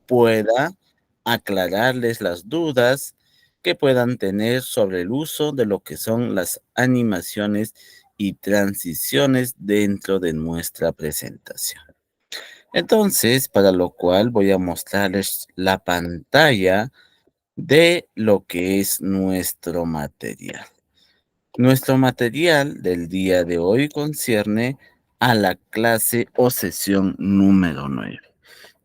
pueda aclararles las dudas que puedan tener sobre el uso de lo que son las animaciones y transiciones dentro de nuestra presentación. Entonces, para lo cual voy a mostrarles la pantalla de lo que es nuestro material. Nuestro material del día de hoy concierne a la clase o sesión número 9,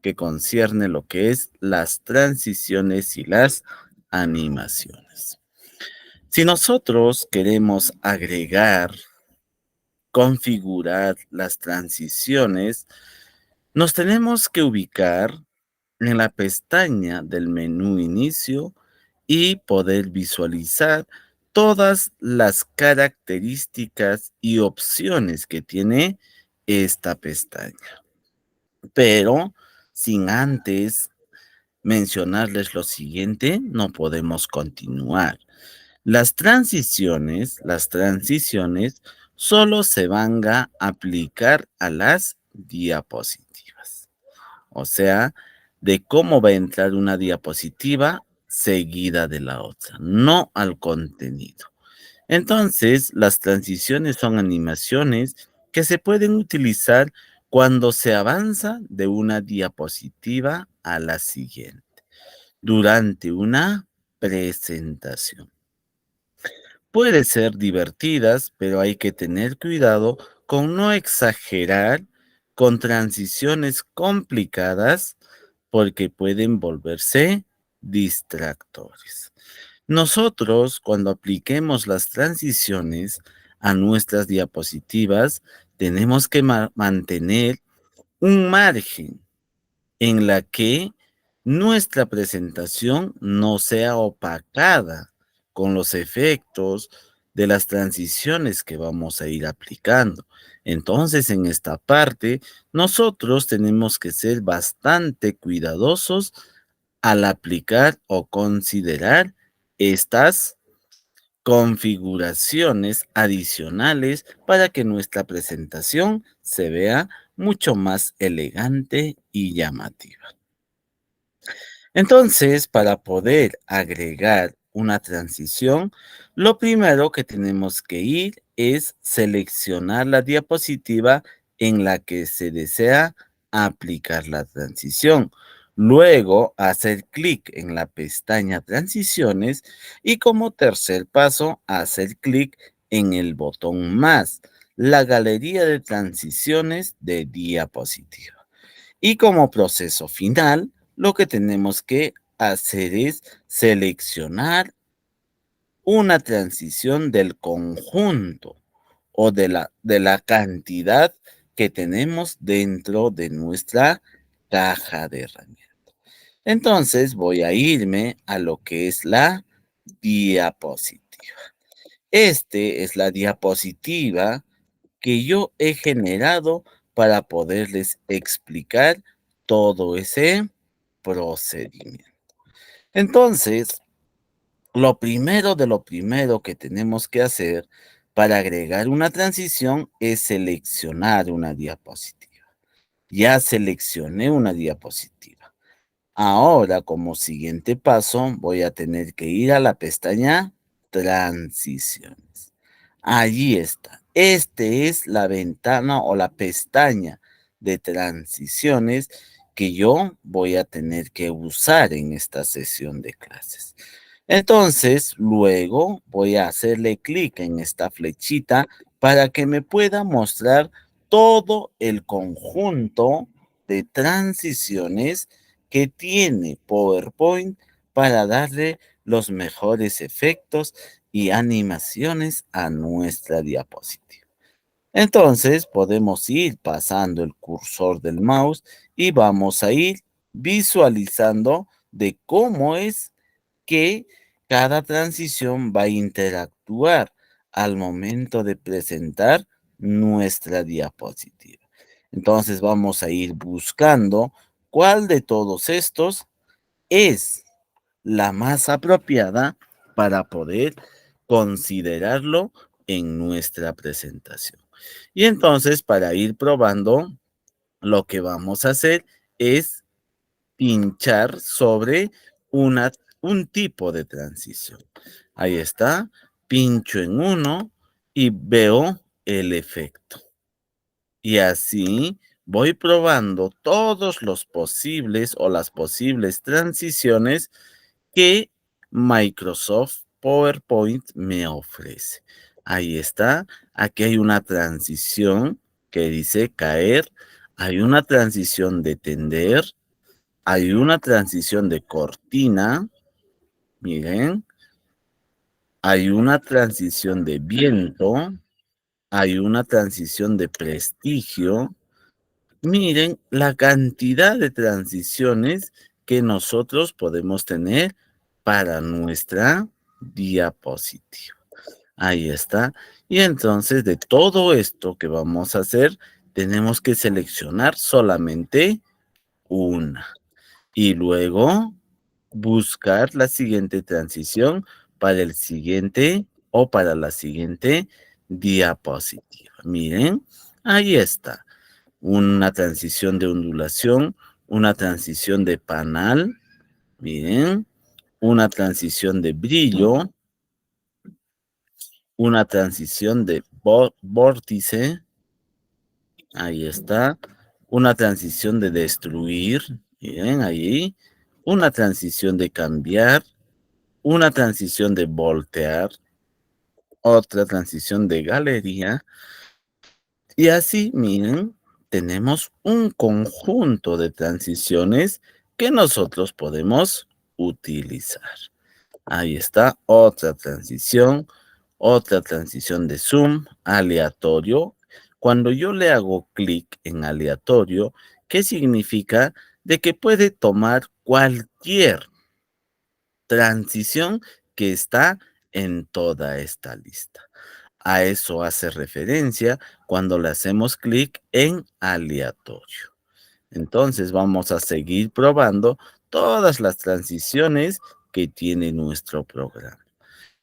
que concierne lo que es las transiciones y las animaciones. Si nosotros queremos agregar, configurar las transiciones, nos tenemos que ubicar en la pestaña del menú inicio y poder visualizar todas las características y opciones que tiene esta pestaña. Pero sin antes mencionarles lo siguiente, no podemos continuar. Las transiciones solo se van a aplicar a las diapositivas. O sea, de cómo va a entrar una diapositiva seguida de la otra, no al contenido. Entonces, las transiciones son animaciones que se pueden utilizar cuando se avanza de una diapositiva a la siguiente, durante una presentación. Puede ser divertidas, pero hay que tener cuidado con no exagerar con transiciones complicadas porque pueden volverse distractores. Nosotros, cuando apliquemos las transiciones a nuestras diapositivas, tenemos que mantener un margen en la que nuestra presentación no sea opacada con los efectos de las transiciones que vamos a ir aplicando. Entonces, en esta parte, nosotros tenemos que ser bastante cuidadosos al aplicar o considerar estas configuraciones adicionales para que nuestra presentación se vea mucho más elegante y llamativa. Entonces, para poder agregar una transición, lo primero que tenemos que ir es seleccionar la diapositiva en la que se desea aplicar la transición. Luego, hacer clic en la pestaña Transiciones y como tercer paso, hacer clic en el botón más, la galería de transiciones de diapositiva. Y como proceso final, lo que tenemos que hacer es seleccionar una transición del conjunto o de la cantidad que tenemos dentro de nuestra caja de herramientas. Entonces voy a irme a lo que es la diapositiva. Este es la diapositiva que yo he generado para poderles explicar todo ese procedimiento. Entonces, lo primero que tenemos que hacer para agregar una transición es seleccionar una diapositiva. Ya seleccioné una diapositiva. Ahora, como siguiente paso, voy a tener que ir a la pestaña Transiciones. Allí está. Este es la ventana o la pestaña de transiciones que yo voy a tener que usar en esta sesión de clases. Entonces, luego voy a hacerle clic en esta flechita para que me pueda mostrar todo el conjunto de transiciones que tiene PowerPoint para darle los mejores efectos y animaciones a nuestra diapositiva. Entonces podemos ir pasando el cursor del mouse y vamos a ir visualizando de cómo es que cada transición va a interactuar al momento de presentar nuestra diapositiva. Entonces vamos a ir buscando cuál de todos estos es la más apropiada para poder considerarlo en nuestra presentación. Y entonces, para ir probando, lo que vamos a hacer es pinchar sobre un tipo de transición. Ahí está, pincho en uno y veo el efecto. Y así voy probando todos los posibles o las posibles transiciones que Microsoft PowerPoint me ofrece. Ahí está. Aquí hay una transición que dice caer. Hay una transición de tender. Hay una transición de cortina. Miren. Hay una transición de viento. Hay una transición de prestigio. Miren la cantidad de transiciones que nosotros podemos tener para nuestra diapositiva. Ahí está. Y entonces de todo esto que vamos a hacer, tenemos que seleccionar solamente una. Y luego buscar la siguiente transición para el siguiente o para la siguiente diapositiva. Miren, ahí está una transición de ondulación, una transición de panal, miren, una transición de brillo, una transición de vórtice, ahí está, una transición de destruir, miren ahí, una transición de cambiar, una transición de voltear, otra transición de galería, y así, miren, tenemos un conjunto de transiciones que nosotros podemos utilizar. Ahí está otra transición de zoom aleatorio. Cuando yo le hago clic en aleatorio, ¿qué significa? De que puede tomar cualquier transición que está en toda esta lista. A eso hace referencia cuando le hacemos clic en aleatorio. Entonces vamos a seguir probando todas las transiciones que tiene nuestro programa.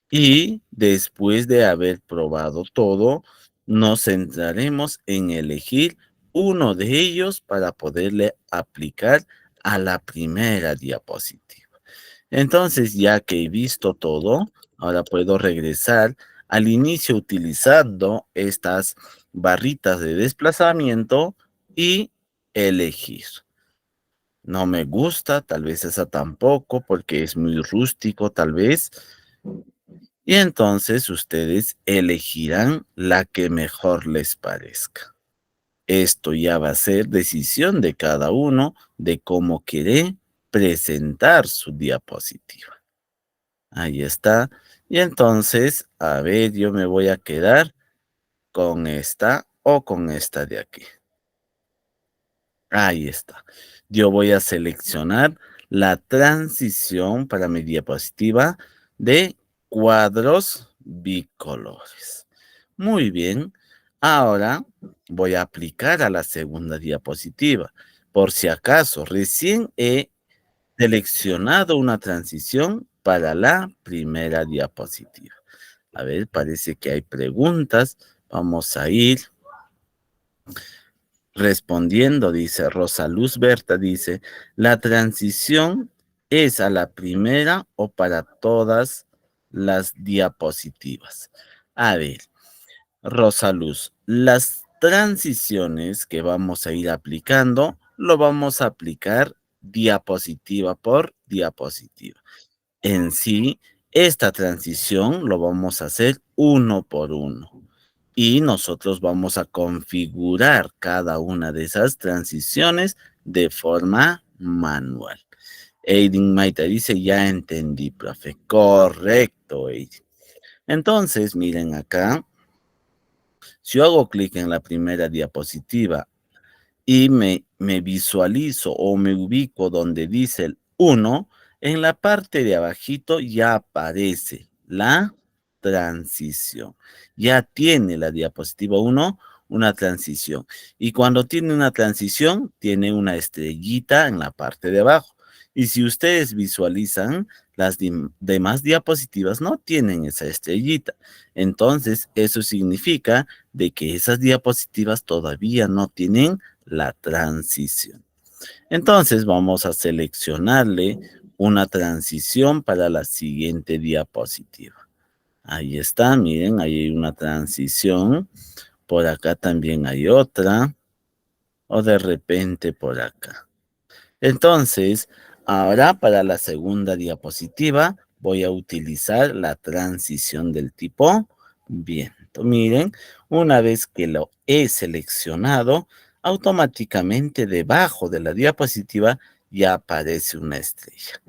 Y después de haber probado todo, nos centraremos en elegir uno de ellos para poderle aplicar a la primera diapositiva. Entonces, ya que he visto todo, ahora puedo regresar al inicio utilizando estas barritas de desplazamiento y elegir. No me gusta, tal vez esa tampoco, porque es muy rústico, tal vez. Y entonces ustedes elegirán la que mejor les parezca. Esto ya va a ser decisión de cada uno de cómo quiere presentar su diapositiva. Ahí está. Y entonces, a ver, yo me voy a quedar con esta o con esta de aquí. Ahí está. Yo voy a seleccionar la transición para mi diapositiva de cuadros bicolores. Muy bien. Ahora voy a aplicar a la segunda diapositiva. Por si acaso, recién he seleccionado una transición para la primera diapositiva. A ver, parece que hay preguntas. Vamos a ir respondiendo, dice Rosa Luz Berta, dice, ¿la transición es a la primera o para todas las diapositivas? A ver, Rosa Luz, las transiciones que vamos a ir aplicando, lo vamos a aplicar diapositiva por diapositiva. En sí, esta transición lo vamos a hacer uno por uno. Y nosotros vamos a configurar cada una de esas transiciones de forma manual. Aiden Maita dice, ya entendí, profe. Correcto, Aiden. Entonces, miren acá. Si yo hago clic en la primera diapositiva y me visualizo o me ubico donde dice el 1, en la parte de abajito ya aparece la transición. Ya tiene la diapositiva 1 una transición. Y cuando tiene una transición, tiene una estrellita en la parte de abajo. Y si ustedes visualizan, las demás diapositivas no tienen esa estrellita. Entonces, eso significa de que esas diapositivas todavía no tienen la transición. Entonces vamos a seleccionarle una transición para la siguiente diapositiva. Ahí está, miren, ahí hay una transición. Por acá también hay otra. O de repente por acá. Entonces, ahora para la segunda diapositiva voy a utilizar la transición del tipo viento. Miren, una vez que lo he seleccionado, automáticamente debajo de la diapositiva ya aparece una estrella.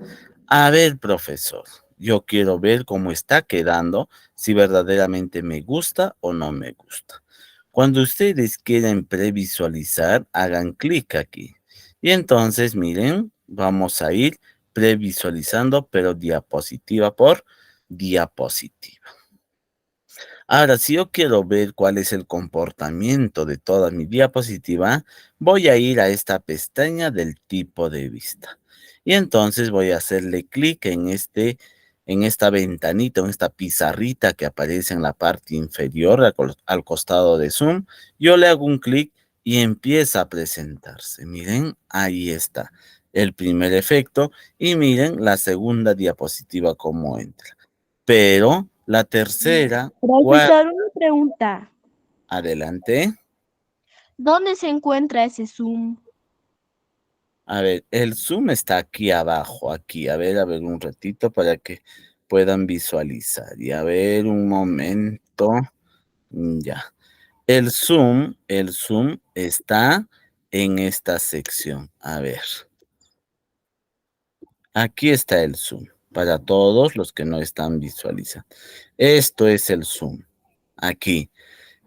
A ver, profesor, yo quiero ver cómo está quedando, si verdaderamente me gusta o no me gusta. Cuando ustedes quieran previsualizar, hagan clic aquí. Y entonces, miren, vamos a ir previsualizando, pero diapositiva por diapositiva. Ahora, si yo quiero ver cuál es el comportamiento de toda mi diapositiva, voy a ir a esta pestaña del tipo de vista. Y entonces voy a hacerle clic en esta ventanita, en esta pizarrita que aparece en la parte inferior al costado de Zoom. Yo le hago un clic y empieza a presentarse. Miren, ahí está el primer efecto y miren la segunda diapositiva cómo entra. Pero la tercera, Profesor, una pregunta. adelante. ¿Dónde se encuentra ese Zoom? A ver, el zoom está aquí abajo, aquí. A ver un ratito para que puedan visualizar. Y a ver un momento. Ya. El zoom está en esta sección. A ver. Aquí está el zoom. Para todos los que no están visualizando. Esto es el zoom. Aquí.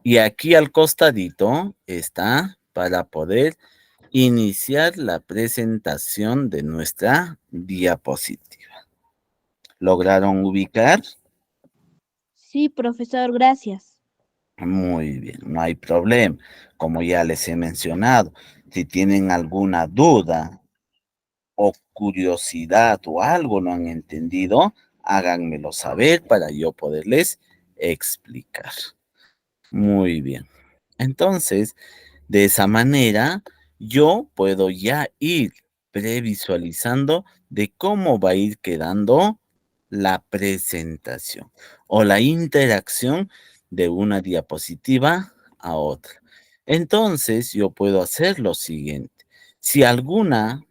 Y aquí al costadito está para poder iniciar la presentación de nuestra diapositiva. ¿Lograron ubicar? Sí, profesor, gracias. Muy bien, no hay problema. Como ya les he mencionado, si tienen alguna duda o curiosidad o algo no han entendido, háganmelo saber para yo poderles explicar. Muy bien. Entonces, de esa manera, yo puedo ya ir previsualizando de cómo va a ir quedando la presentación o la interacción de una diapositiva a otra. Entonces, yo puedo hacer lo siguiente. Si alguna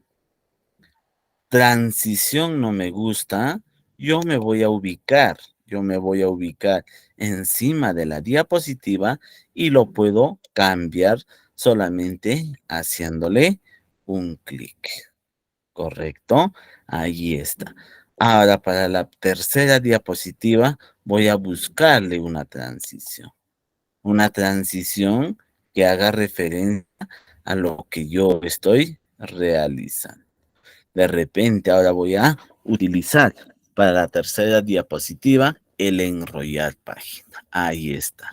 transición no me gusta, yo me voy a ubicar encima de la diapositiva y lo puedo cambiar solamente haciéndole un clic, ¿correcto? Ahí está. Ahora para la tercera diapositiva voy a buscarle una transición que haga referencia a lo que yo estoy realizando. De repente ahora voy a utilizar para la tercera diapositiva el enrollar página. Ahí está.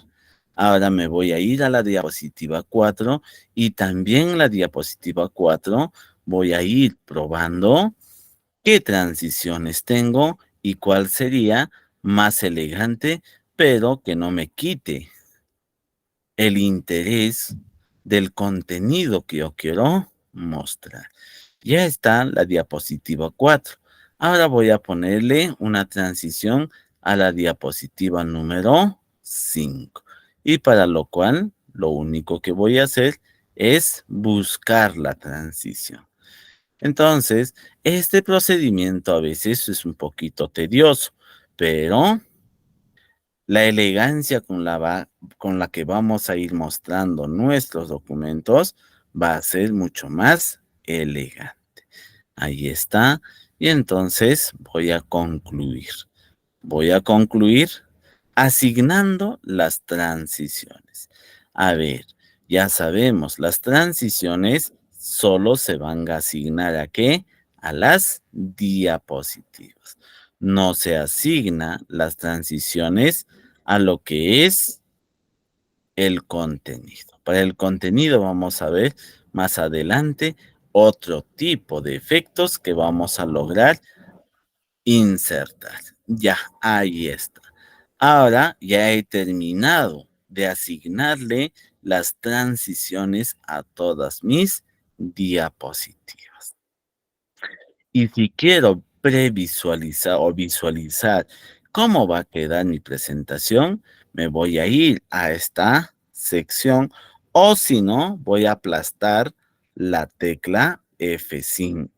Ahora me voy a ir a la diapositiva 4 y también en la diapositiva 4 voy a ir probando qué transiciones tengo y cuál sería más elegante, pero que no me quite el interés del contenido que yo quiero mostrar. Ya está la diapositiva 4. Ahora voy a ponerle una transición a la diapositiva número 5. Y para lo cual, lo único que voy a hacer es buscar la transición. Entonces, este procedimiento a veces es un poquito tedioso, pero la elegancia con la que vamos a ir mostrando nuestros documentos va a ser mucho más elegante. Ahí está. Y entonces voy a concluir. Voy a concluir asignando las transiciones. A ver, ya sabemos, las transiciones solo se van a asignar ¿a qué? A las diapositivas. No se asigna las transiciones a lo que es el contenido. Para el contenido vamos a ver más adelante otro tipo de efectos que vamos a lograr insertar. Ya, ahí está. Ahora ya he terminado de asignarle las transiciones a todas mis diapositivas. Y si quiero previsualizar o visualizar cómo va a quedar mi presentación, me voy a ir a esta sección o si no, voy a aplastar la tecla F5.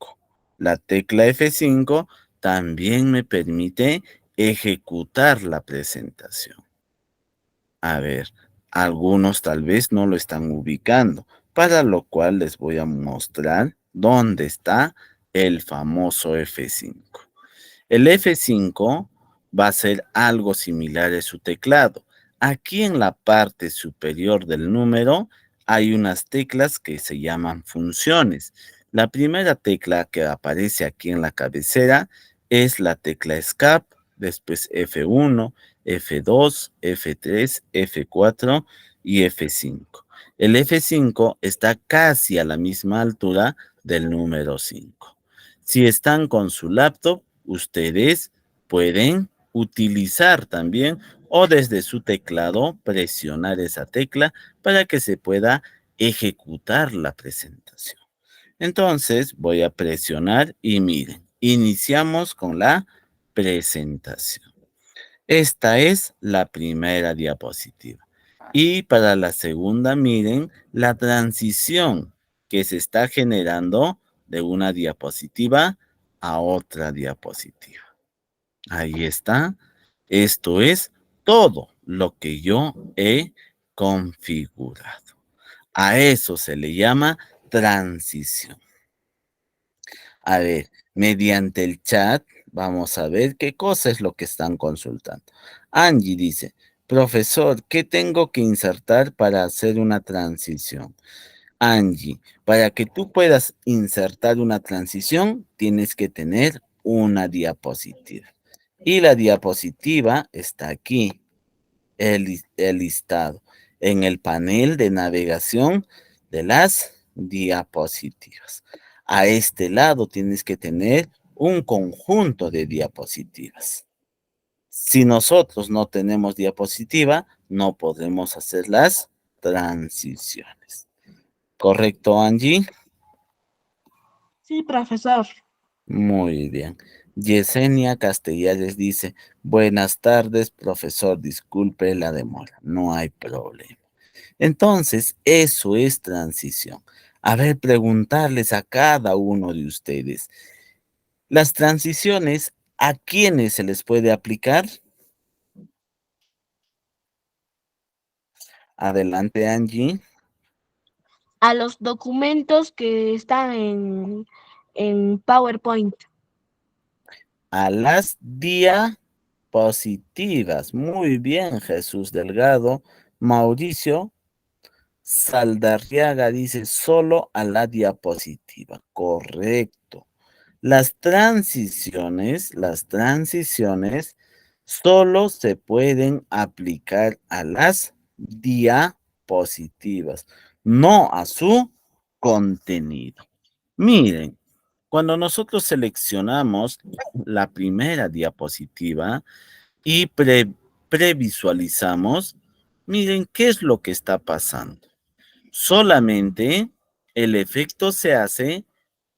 La tecla F5 también me permite ejecutar la presentación. A ver, algunos tal vez no lo están ubicando, para lo cual les voy a mostrar dónde está el famoso F5. El F5 va a ser algo similar a su teclado. Aquí en la parte superior del número hay unas teclas que se llaman funciones. La primera tecla que aparece aquí en la cabecera es la tecla Escape, después F1, F2, F3, F4 y F5. El F5 está casi a la misma altura del número 5. Si están con su laptop, ustedes pueden utilizar también o desde su teclado presionar esa tecla para que se pueda ejecutar la presentación. Entonces voy a presionar y miren, iniciamos con la presentación. Esta es la primera diapositiva. Y para la segunda, miren la transición que se está generando de una diapositiva a otra diapositiva. Ahí está. Esto es todo lo que yo he configurado. A eso se le llama transición. A ver, mediante el chat vamos a ver qué cosa es lo que están consultando. Angie dice, profesor, ¿qué tengo que insertar para hacer una transición? Angie, para que tú puedas insertar una transición, tienes que tener una diapositiva. Y la diapositiva está aquí, el listado, en el panel de navegación de las diapositivas. A este lado tienes que tener un conjunto de diapositivas. Si nosotros no tenemos diapositiva, no podremos hacer las transiciones. ¿Correcto, Angie? Sí, profesor. Muy bien. Yesenia Castellares dice, buenas tardes, profesor, disculpe la demora, no hay problema. Entonces, eso es transición. A ver, preguntarles a cada uno de ustedes, las transiciones, ¿a quiénes se les puede aplicar? Adelante, Angie. A los documentos que están en PowerPoint. A las diapositivas. Muy bien, Jesús Delgado. Mauricio Saldarriaga dice solo a la diapositiva. Correcto. Las transiciones solo se pueden aplicar a las diapositivas, no a su contenido. Miren, cuando nosotros seleccionamos la primera diapositiva y previsualizamos, miren qué es lo que está pasando. Solamente el efecto se hace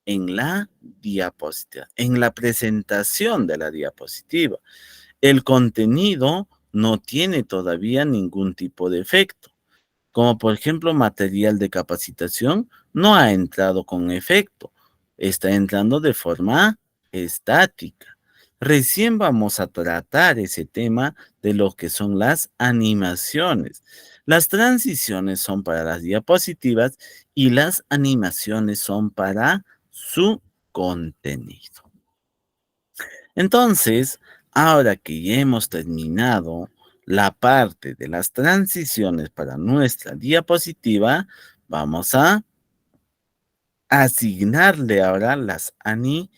en la diapositiva, en la presentación de la diapositiva. El contenido no tiene todavía ningún tipo de efecto, como por ejemplo material de capacitación no ha entrado con efecto, está entrando de forma estática. Recién vamos a tratar ese tema de lo que son las animaciones. Las transiciones son para las diapositivas y las animaciones son para su contenido. Entonces, ahora que ya hemos terminado la parte de las transiciones para nuestra diapositiva, vamos a asignarle ahora las animaciones.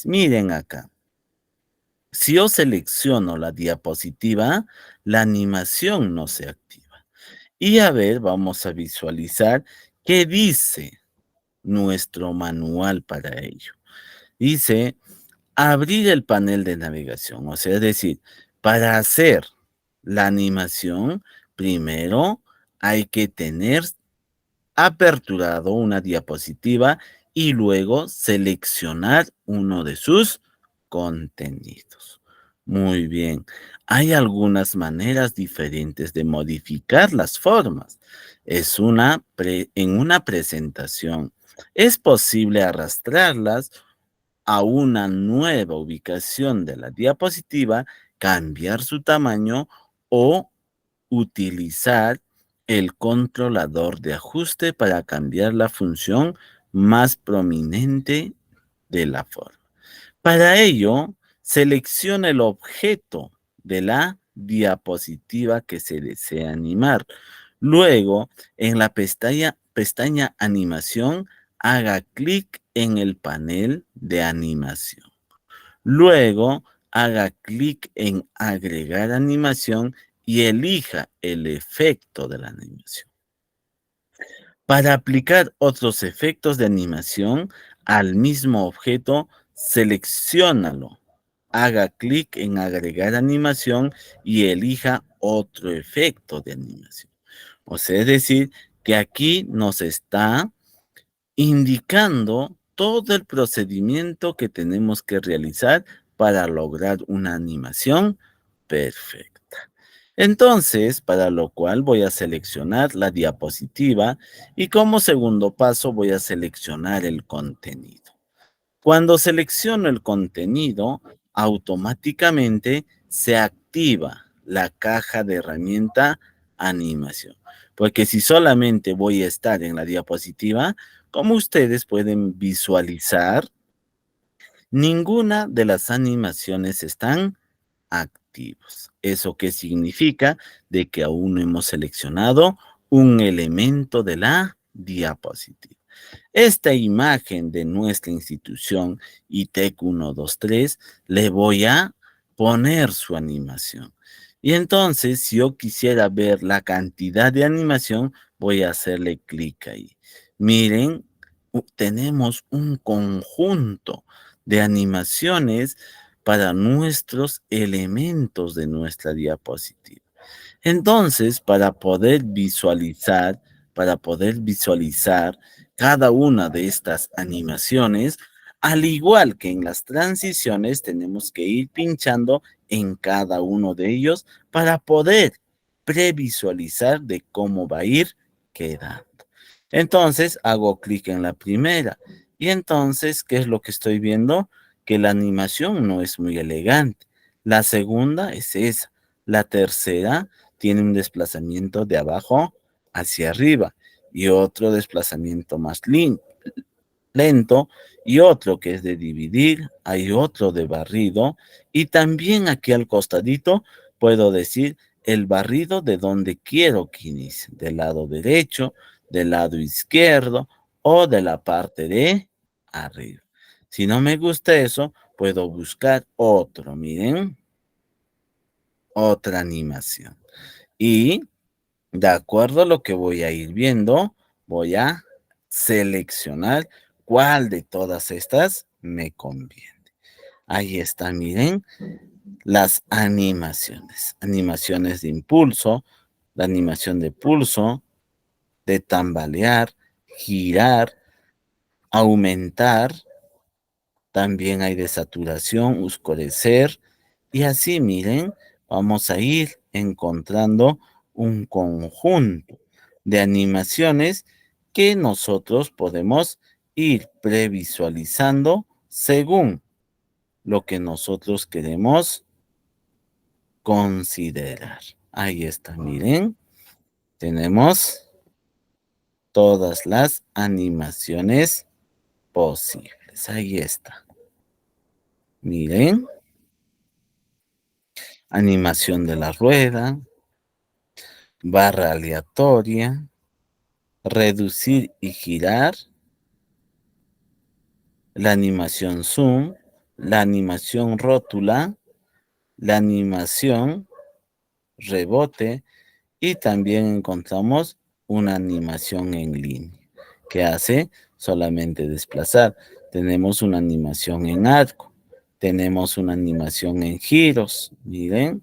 Miren acá. Si yo selecciono la diapositiva, la animación no se activa. Y a ver, vamos a visualizar qué dice nuestro manual para ello. Dice, abrir el panel de navegación, o sea, es decir, para hacer la animación, primero hay que tener aperturado una diapositiva y luego seleccionar uno de sus contenidos. Muy bien. Hay algunas maneras diferentes de modificar las formas. En una presentación es posible arrastrarlas a una nueva ubicación de la diapositiva, cambiar su tamaño o utilizar el controlador de ajuste para cambiar la función más prominente de la forma. Para ello, selecciona el objeto de la diapositiva que se desea animar. Luego, en la pestaña Animación, haga clic en el panel de animación. Luego, haga clic en Agregar animación y elija el efecto de la animación. Para aplicar otros efectos de animación al mismo objeto, selecciónalo. Haga clic en Agregar animación y elija otro efecto de animación. O sea, es decir, que aquí nos está indicando todo el procedimiento que tenemos que realizar para lograr una animación perfecta. Entonces, para lo cual voy a seleccionar la diapositiva y como segundo paso voy a seleccionar el contenido. Cuando selecciono el contenido, automáticamente se activa la caja de herramienta animación. Porque si solamente voy a estar en la diapositiva, como ustedes pueden visualizar, ninguna de las animaciones están activos. ¿Eso qué significa? De que aún no hemos seleccionado un elemento de la diapositiva. Esta imagen de nuestra institución ITEC 123 le voy a poner su animación. Y entonces, si yo quisiera ver la cantidad de animación, voy a hacerle clic ahí. Miren, tenemos un conjunto de animaciones para nuestros elementos de nuestra diapositiva. Entonces, para poder visualizar cada una de estas animaciones, al igual que en las transiciones, tenemos que ir pinchando en cada uno de ellos para poder previsualizar de cómo va a ir quedando. Entonces, hago clic en la primera. Y entonces, ¿qué es lo que estoy viendo? Que la animación no es muy elegante. La segunda es esa. La tercera tiene un desplazamiento de abajo hacia arriba y otro desplazamiento más lento y otro que es de dividir, hay otro de barrido y también aquí al costadito puedo decir el barrido de donde quiero que inicie, del lado derecho, del lado izquierdo o de la parte de arriba. Si no me gusta eso, puedo buscar otro, miren, otra animación. Y de acuerdo a lo que voy a ir viendo, voy a seleccionar cuál de todas estas me conviene. Ahí está, miren, las animaciones. Animaciones de impulso, la animación de pulso, de tambalear, girar, aumentar. También hay de saturación, oscurecer. Y así, miren, vamos a ir encontrando un conjunto de animaciones que nosotros podemos ir previsualizando según lo que nosotros queremos considerar. Ahí está, miren, tenemos todas las animaciones posibles. Ahí está. Miren, animación de la rueda, barra aleatoria, reducir y girar, la animación zoom, la animación rótula, la animación rebote y también encontramos una animación en línea que hace solamente desplazar. Tenemos una animación en arco, tenemos una animación en giros, miren,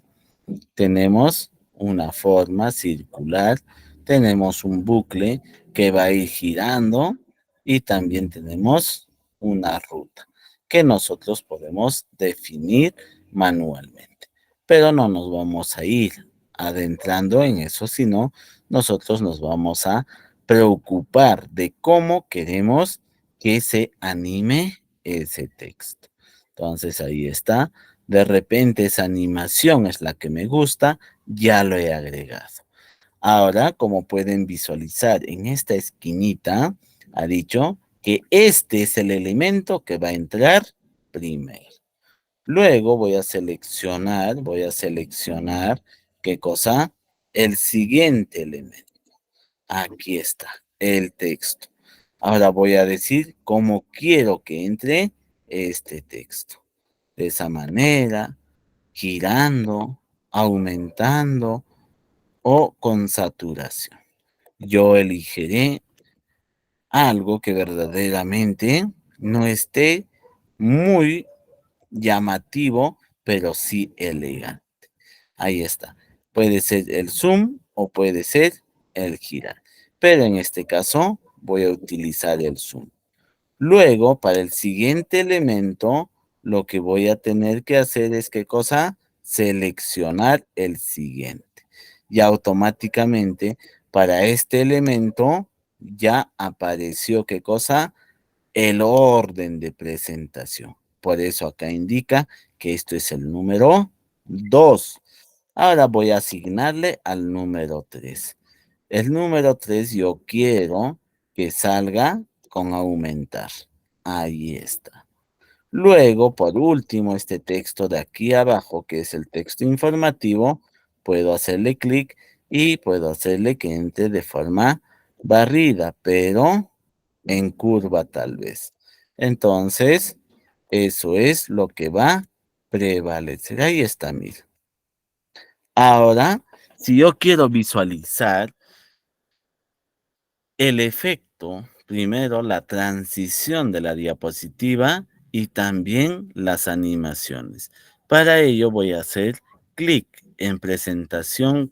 tenemos una forma circular, tenemos un bucle que va a ir girando y también tenemos una ruta que nosotros podemos definir manualmente. Pero no nos vamos a ir adentrando en eso, sino nosotros nos vamos a preocupar de cómo queremos que se anime ese texto. Entonces ahí está. De repente esa animación es la que me gusta, ya lo he agregado. Ahora, como pueden visualizar en esta esquinita, ha dicho que este es el elemento que va a entrar primero. Luego voy a seleccionar, ¿qué cosa? El siguiente elemento. Aquí está, el texto. Ahora voy a decir cómo quiero que entre este texto. De esa manera, girando, aumentando o con saturación. Yo elegiré algo que verdaderamente no esté muy llamativo, pero sí elegante. Ahí está. Puede ser el zoom o puede ser el girar. Pero en este caso voy a utilizar el zoom. Luego, para el siguiente elemento, lo que voy a tener que hacer es, ¿qué cosa? Seleccionar el siguiente. Y automáticamente, para este elemento, ya apareció, ¿qué cosa? El orden de presentación. Por eso acá indica que esto es el número 2. Ahora voy a asignarle al número 3. El número 3 yo quiero que salga con aumentar. Ahí está. Luego, por último, este texto de aquí abajo, que es el texto informativo, puedo hacerle clic y puedo hacerle que entre de forma barrida, pero en curva tal vez. Entonces, eso es lo que va a prevalecer. Ahí está, mira. Ahora, si yo quiero visualizar el efecto, primero la transición de la diapositiva y también las animaciones. Para ello voy a hacer clic en presentación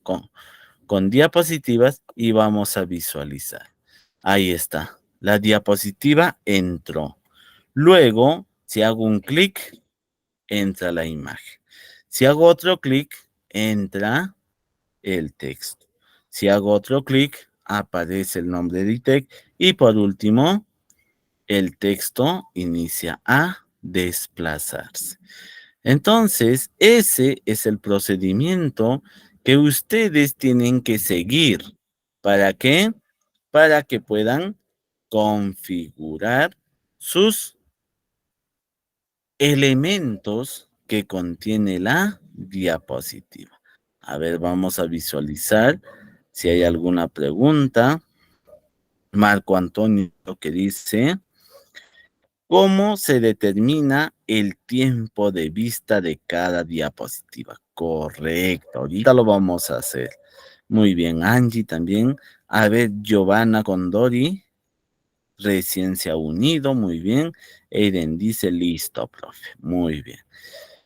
con diapositivas y vamos a visualizar. Ahí está, la diapositiva entró. Luego, si hago un clic, entra la imagen. Si hago otro clic, entra el texto. Si hago otro clic, aparece el nombre de ITEC y por último, el texto inicia a desplazarse. Entonces, ese es el procedimiento que ustedes tienen que seguir. ¿Para qué? Para que puedan configurar sus elementos que contiene la diapositiva. A ver, vamos a visualizar si hay alguna pregunta. Marco Antonio que dice, ¿cómo se determina el tiempo de vista de cada diapositiva? Correcto, ahorita lo vamos a hacer. Muy bien, Angie también. A ver, Giovanna Condori, recién se ha unido, muy bien. Aiden dice, listo, profe, muy bien.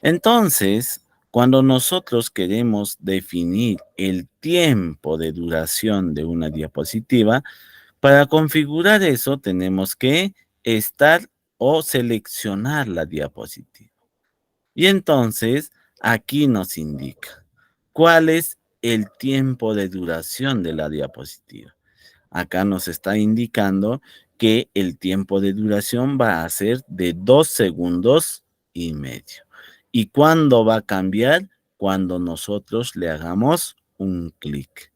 Entonces, cuando nosotros queremos definir el tiempo de duración de una diapositiva, para configurar eso tenemos que estar o seleccionar la diapositiva. Y entonces, aquí nos indica cuál es el tiempo de duración de la diapositiva. Acá nos está indicando que el tiempo de duración va a ser de 2,5 segundos. ¿Y cuándo va a cambiar? Cuando nosotros le hagamos un clic.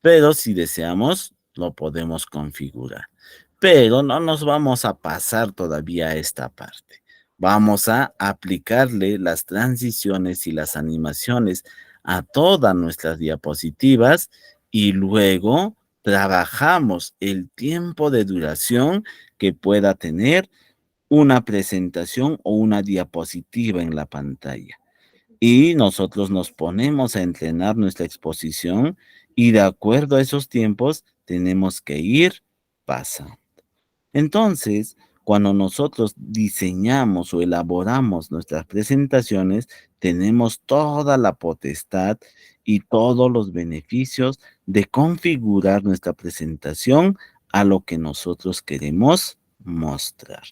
Pero si deseamos, lo podemos configurar. Pero no nos vamos a pasar todavía a esta parte. Vamos a aplicarle las transiciones y las animaciones a todas nuestras diapositivas y luego trabajamos el tiempo de duración que pueda tener una presentación o una diapositiva en la pantalla. Y nosotros nos ponemos a entrenar nuestra exposición y de acuerdo a esos tiempos tenemos que ir pasando. Entonces, cuando nosotros diseñamos o elaboramos nuestras presentaciones, tenemos toda la potestad y todos los beneficios de configurar nuestra presentación a lo que nosotros queremos mostrar.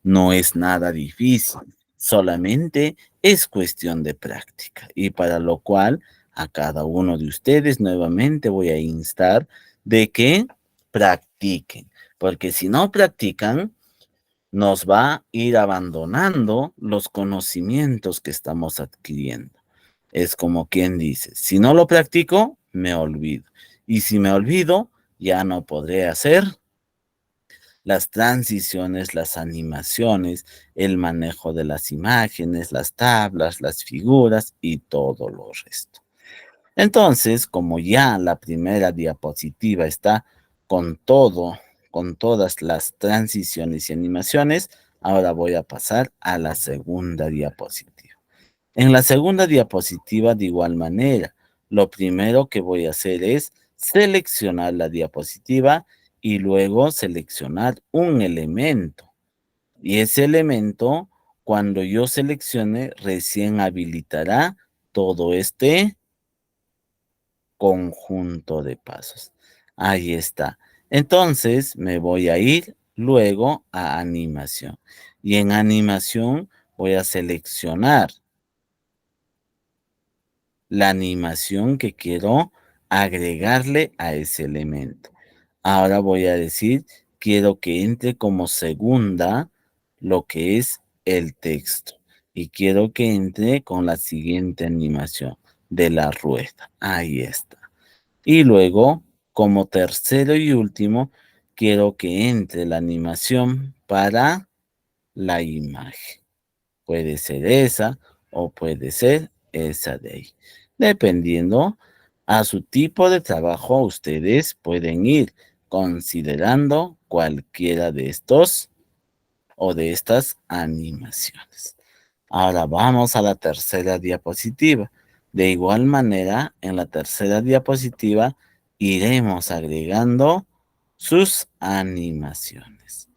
No es nada difícil, solamente es cuestión de práctica. Y para lo cual a cada uno de ustedes nuevamente voy a instar de que practiquen, porque si no practican, nos va a ir abandonando los conocimientos que estamos adquiriendo. Es como quien dice, si no lo practico, me olvido. Y si me olvido, ya no podré hacer las transiciones, las animaciones, el manejo de las imágenes, las tablas, las figuras y todo lo resto. Entonces, como ya la primera diapositiva está con todo, con todas las transiciones y animaciones, ahora voy a pasar a la segunda diapositiva. En la segunda diapositiva, de igual manera, lo primero que voy a hacer es seleccionar la diapositiva y luego seleccionar un elemento. Y ese elemento, cuando yo seleccione, recién habilitará todo este conjunto de pasos. Ahí está. Entonces me voy a ir luego a animación. Y en animación voy a seleccionar la animación que quiero agregarle a ese elemento. Ahora voy a decir, quiero que entre como segunda lo que es el texto. Y quiero que entre con la siguiente animación de la rueda. Ahí está. Y luego, como tercero y último, quiero que entre la animación para la imagen. Puede ser esa o puede ser esa de ahí. Dependiendo a su tipo de trabajo, ustedes pueden ir considerando cualquiera de estos o de estas animaciones. Ahora vamos a la tercera diapositiva. De igual manera, en la tercera diapositiva iremos agregando sus animaciones.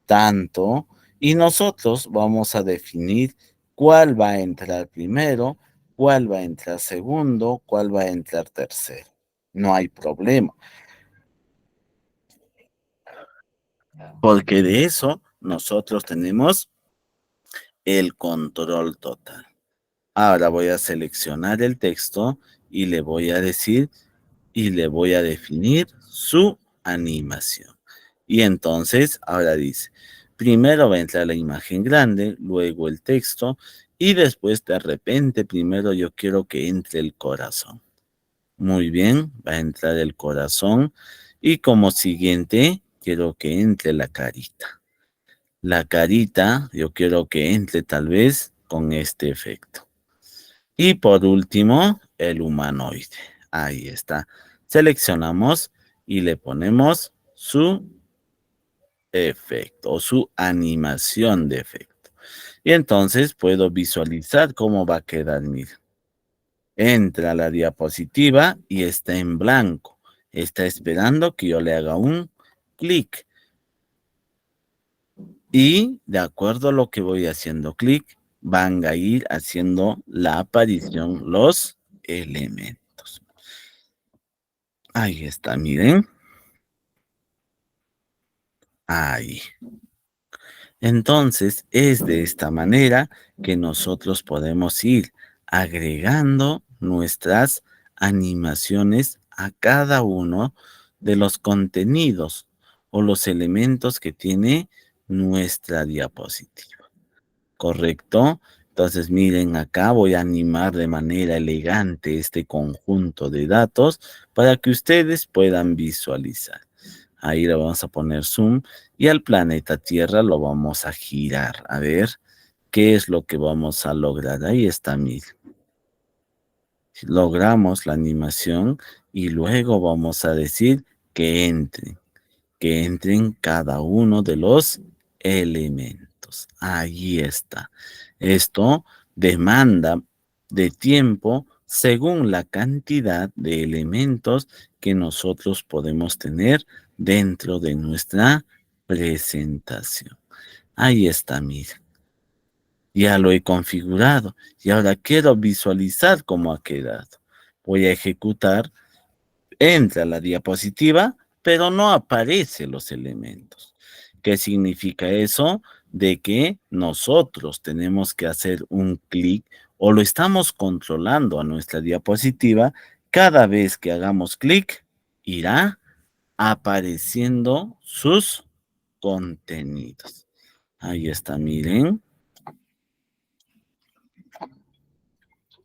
Tanto, y nosotros vamos a definir cuál va a entrar primero, cuál va a entrar segundo, cuál va a entrar tercero. No hay problema, porque de eso nosotros tenemos el control total. Ahora voy a seleccionar el texto y le voy a decir y le voy a definir su animación. Y entonces ahora dice, primero va a entrar la imagen grande, luego el texto y después de repente primero yo quiero que entre el corazón. Muy bien, va a entrar el corazón y como siguiente quiero que entre la carita. La carita yo quiero que entre tal vez con este efecto. Y por último, el humanoide. Ahí está. Seleccionamos y le ponemos su efecto o su animación de efecto. Y entonces puedo visualizar cómo va a quedar. Mira, entra la diapositiva y está en blanco. Está esperando que yo le haga un clic. Y de acuerdo a lo que voy haciendo clic, van a ir haciendo la aparición los elementos. Ahí está, miren. Ahí. Entonces, es de esta manera que nosotros podemos ir agregando nuestras animaciones a cada uno de los contenidos o los elementos que tiene nuestra diapositiva. ¿Correcto? Entonces, miren, acá voy a animar de manera elegante este conjunto de datos para que ustedes puedan visualizar. Ahí le vamos a poner zoom y al planeta Tierra lo vamos a girar. A ver qué es lo que vamos a lograr. Ahí está, miren. Logramos la animación y luego vamos a decir que entren cada uno de los elementos. Ahí está. Esto demanda de tiempo según la cantidad de elementos que nosotros podemos tener dentro de nuestra presentación. Ahí está, mira. Ya lo he configurado y ahora quiero visualizar cómo ha quedado. Voy a ejecutar, entra la diapositiva pero no aparecen los elementos. ¿Qué significa eso? De que nosotros tenemos que hacer un clic o lo estamos controlando a nuestra diapositiva. Cada vez que hagamos clic, irá apareciendo sus contenidos. Ahí está, miren.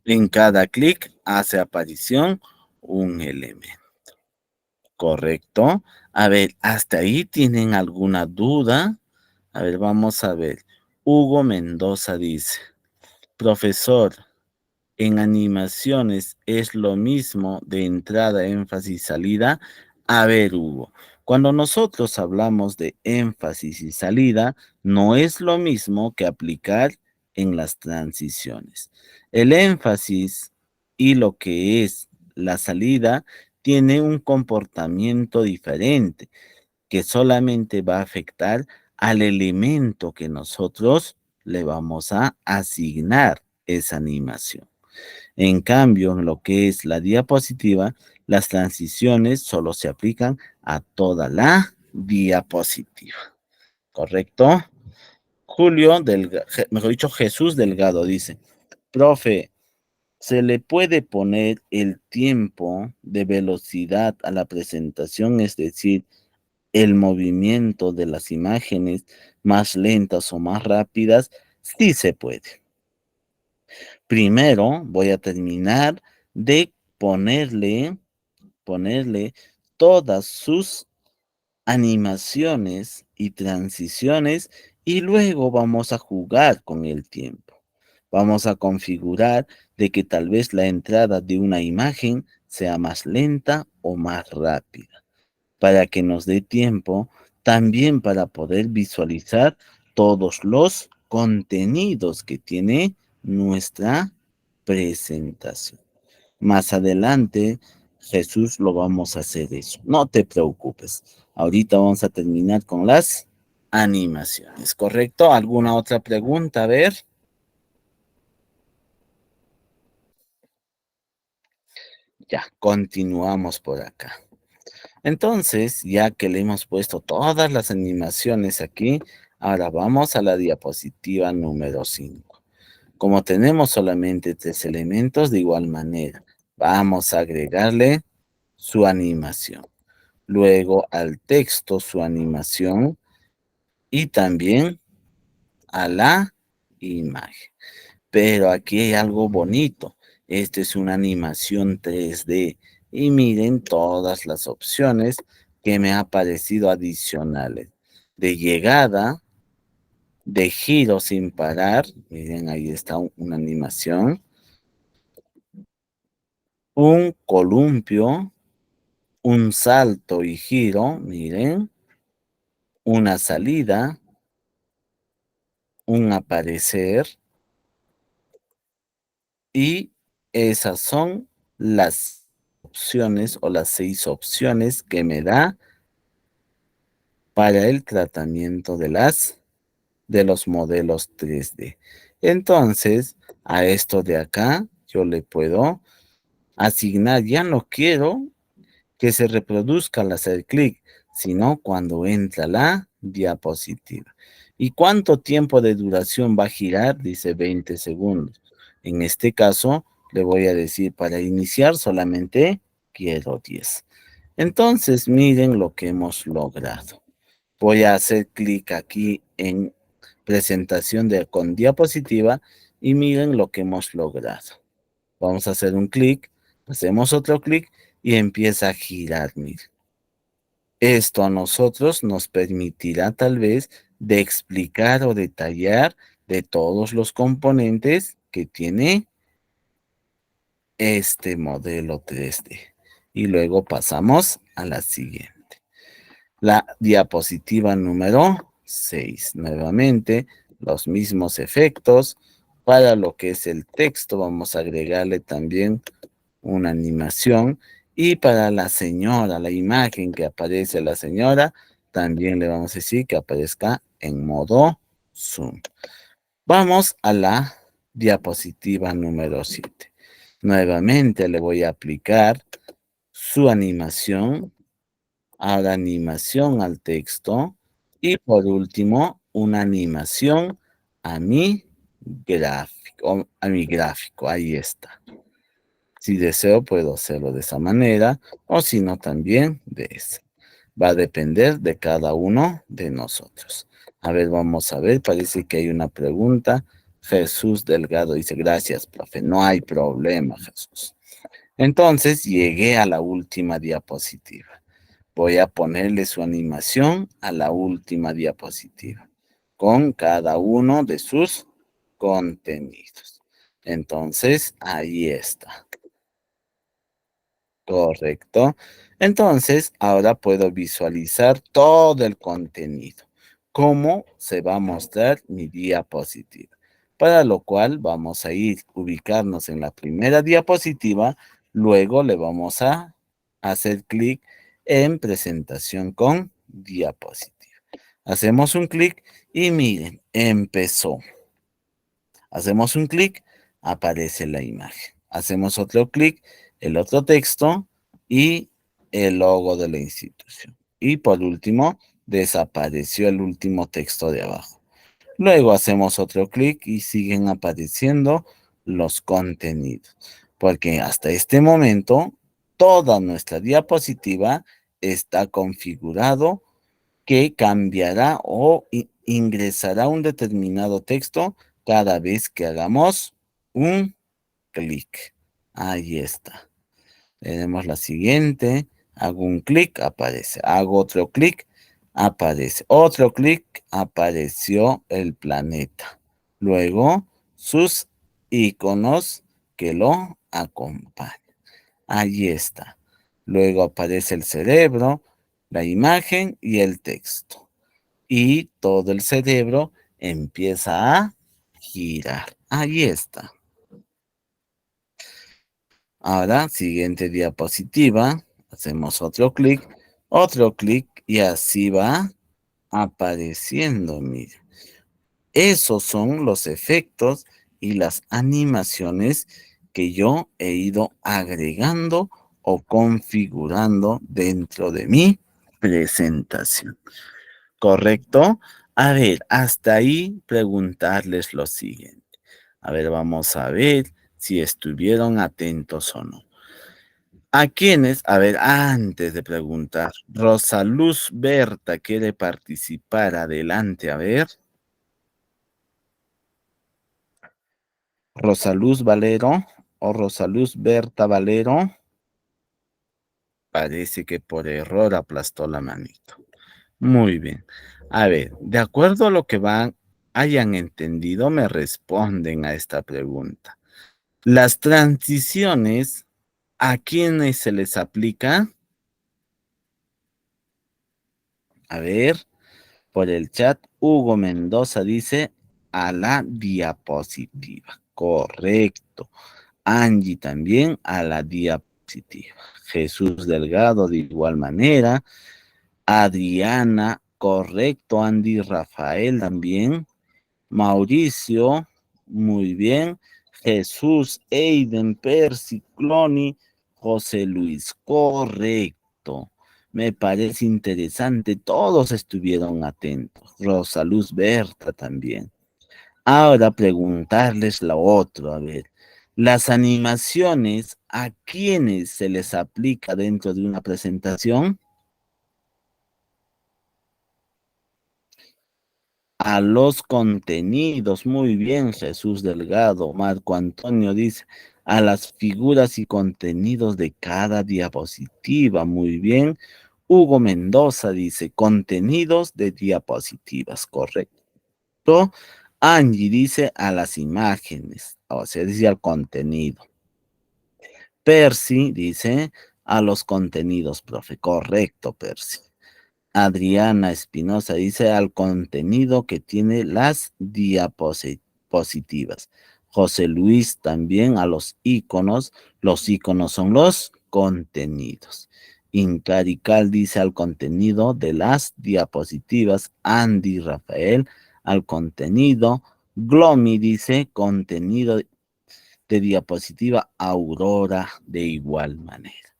En cada clic hace aparición un elemento. ¿Correcto? A ver, ¿hasta ahí tienen alguna duda? A ver, vamos a ver. Hugo Mendoza dice, profesor, en animaciones es lo mismo de entrada, énfasis, salida. A ver, Hugo, cuando nosotros hablamos de énfasis y salida, no es lo mismo que aplicar en las transiciones. El énfasis y lo que es la salida tiene un comportamiento diferente que solamente va a afectar al elemento que nosotros le vamos a asignar esa animación. En cambio, en lo que es la diapositiva, las transiciones solo se aplican a toda la diapositiva. ¿Correcto? Julio, mejor dicho, Jesús Delgado dice, profe, ¿se le puede poner el tiempo de velocidad a la presentación, es decir, el movimiento de las imágenes más lentas o más rápidas? Sí se puede. Primero voy a terminar de ponerle todas sus animaciones y transiciones y luego vamos a jugar con el tiempo. Vamos a configurar de que tal vez la entrada de una imagen sea más lenta o más rápida, para que nos dé tiempo también para poder visualizar todos los contenidos que tiene nuestra presentación. Más adelante, Jesús, lo vamos a hacer eso. No te preocupes. Ahorita vamos a terminar con las animaciones, ¿correcto? ¿Alguna otra pregunta? A ver. Ya, continuamos por acá. Entonces, ya que le hemos puesto todas las animaciones aquí, ahora vamos a la diapositiva número 5. Como tenemos solamente 3 elementos, de igual manera, vamos a agregarle su animación. Luego al texto su animación y también a la imagen. Pero aquí hay algo bonito. Esta es una animación 3D y miren todas las opciones que me ha parecido adicionales. De llegada, de giro sin parar, miren ahí está una animación. Un columpio, un salto y giro, miren. Una salida, un aparecer. Y esas son las opciones o las 6 opciones que me da para el tratamiento de los modelos 3D. Entonces, a esto de acá, yo le puedo asignar, ya no quiero que se reproduzca al hacer clic, sino cuando entra la diapositiva. ¿Y cuánto tiempo de duración va a girar? Dice 20 segundos. En este caso, le voy a decir para iniciar solamente quiero 10. Entonces, miren lo que hemos logrado. Voy a hacer clic aquí en presentación con diapositiva y miren lo que hemos logrado. Vamos a hacer un clic, hacemos otro clic y empieza a girar, miren. Esto a nosotros nos permitirá tal vez de explicar o detallar de todos los componentes que tiene este modelo 3D. Y luego pasamos a la siguiente. La diapositiva número 6. Nuevamente, los mismos efectos. Para lo que es el texto, vamos a agregarle también una animación. Y para la señora, la imagen que aparece la señora, también le vamos a decir que aparezca en modo zoom. Vamos a la diapositiva número 7. Nuevamente le voy a aplicar su animación Ahora animación al texto. Y por último, una animación a mi gráfico. Ahí está. Si deseo, puedo hacerlo de esa manera, o si no, también de esa. Va a depender de cada uno de nosotros. A ver, vamos a ver, parece que hay una pregunta. Jesús Delgado dice, gracias, profe, no hay problema, Jesús. Entonces, llegué a la última diapositiva. Voy a ponerle su animación a la última diapositiva, con cada uno de sus contenidos. Entonces, ahí está. Correcto. Entonces, ahora puedo visualizar todo el contenido. ¿Cómo se va a mostrar mi diapositiva? Para lo cual vamos a ir ubicarnos en la primera diapositiva, luego le vamos a hacer clic en presentación con diapositiva. Hacemos un clic y miren, empezó. Hacemos un clic, aparece la imagen. Hacemos otro clic, el otro texto y el logo de la institución. Y por último, desapareció el último texto de abajo. Luego hacemos otro clic y siguen apareciendo los contenidos. Porque hasta este momento, toda nuestra diapositiva está configurado que cambiará o ingresará un determinado texto cada vez que hagamos un clic. Ahí está. Tenemos la siguiente. Hago un clic, aparece. Hago otro clic, aparece. Otro clic, apareció el planeta. Luego, sus iconos que lo acompañan. Ahí está. Luego aparece el cerebro, la imagen y el texto. Y todo el cerebro empieza a girar. Ahí está. Ahora, siguiente diapositiva. Hacemos otro clic y así va apareciendo. Miren. Esos son los efectos y las animaciones que yo he ido agregando o configurando dentro de mi presentación. ¿Correcto? A ver, hasta ahí preguntarles lo siguiente. A ver, vamos a ver si estuvieron atentos o no. ¿A quiénes? A ver, antes de preguntar, Rosaluz Berta quiere participar. Adelante, a ver. Rosaluz Valero o Rosaluz Berta Valero. Parece que por error aplastó la manito. Muy bien. A ver, de acuerdo a lo que hayan entendido, me responden a esta pregunta. Las transiciones, ¿a quiénes se les aplica? A ver, por el chat, Hugo Mendoza dice a la diapositiva. Correcto. Angie también a la diapositiva. Jesús Delgado de igual manera. Adriana, correcto. Andy Rafael también. Mauricio, muy bien. Jesús, Eiden, Percy, Cloni, José Luis, correcto. Me parece interesante, todos estuvieron atentos. Rosa Luz Berta también. Ahora preguntarles lo otro, a ver. Las animaciones, ¿a quiénes se les aplica dentro de una presentación? A los contenidos, muy bien, Jesús Delgado. Marco Antonio dice, a las figuras y contenidos de cada diapositiva, muy bien. Hugo Mendoza dice, contenidos de diapositivas, correcto. Angie dice, a las imágenes, o sea, dice al contenido. Percy dice, a los contenidos, profe, correcto, Percy. Adriana Espinosa dice al contenido que tiene las diapositivas. José Luis también a los iconos son los contenidos. Incarical dice al contenido de las diapositivas. Andy Rafael al contenido. Glomi dice contenido de diapositiva. Aurora de igual manera.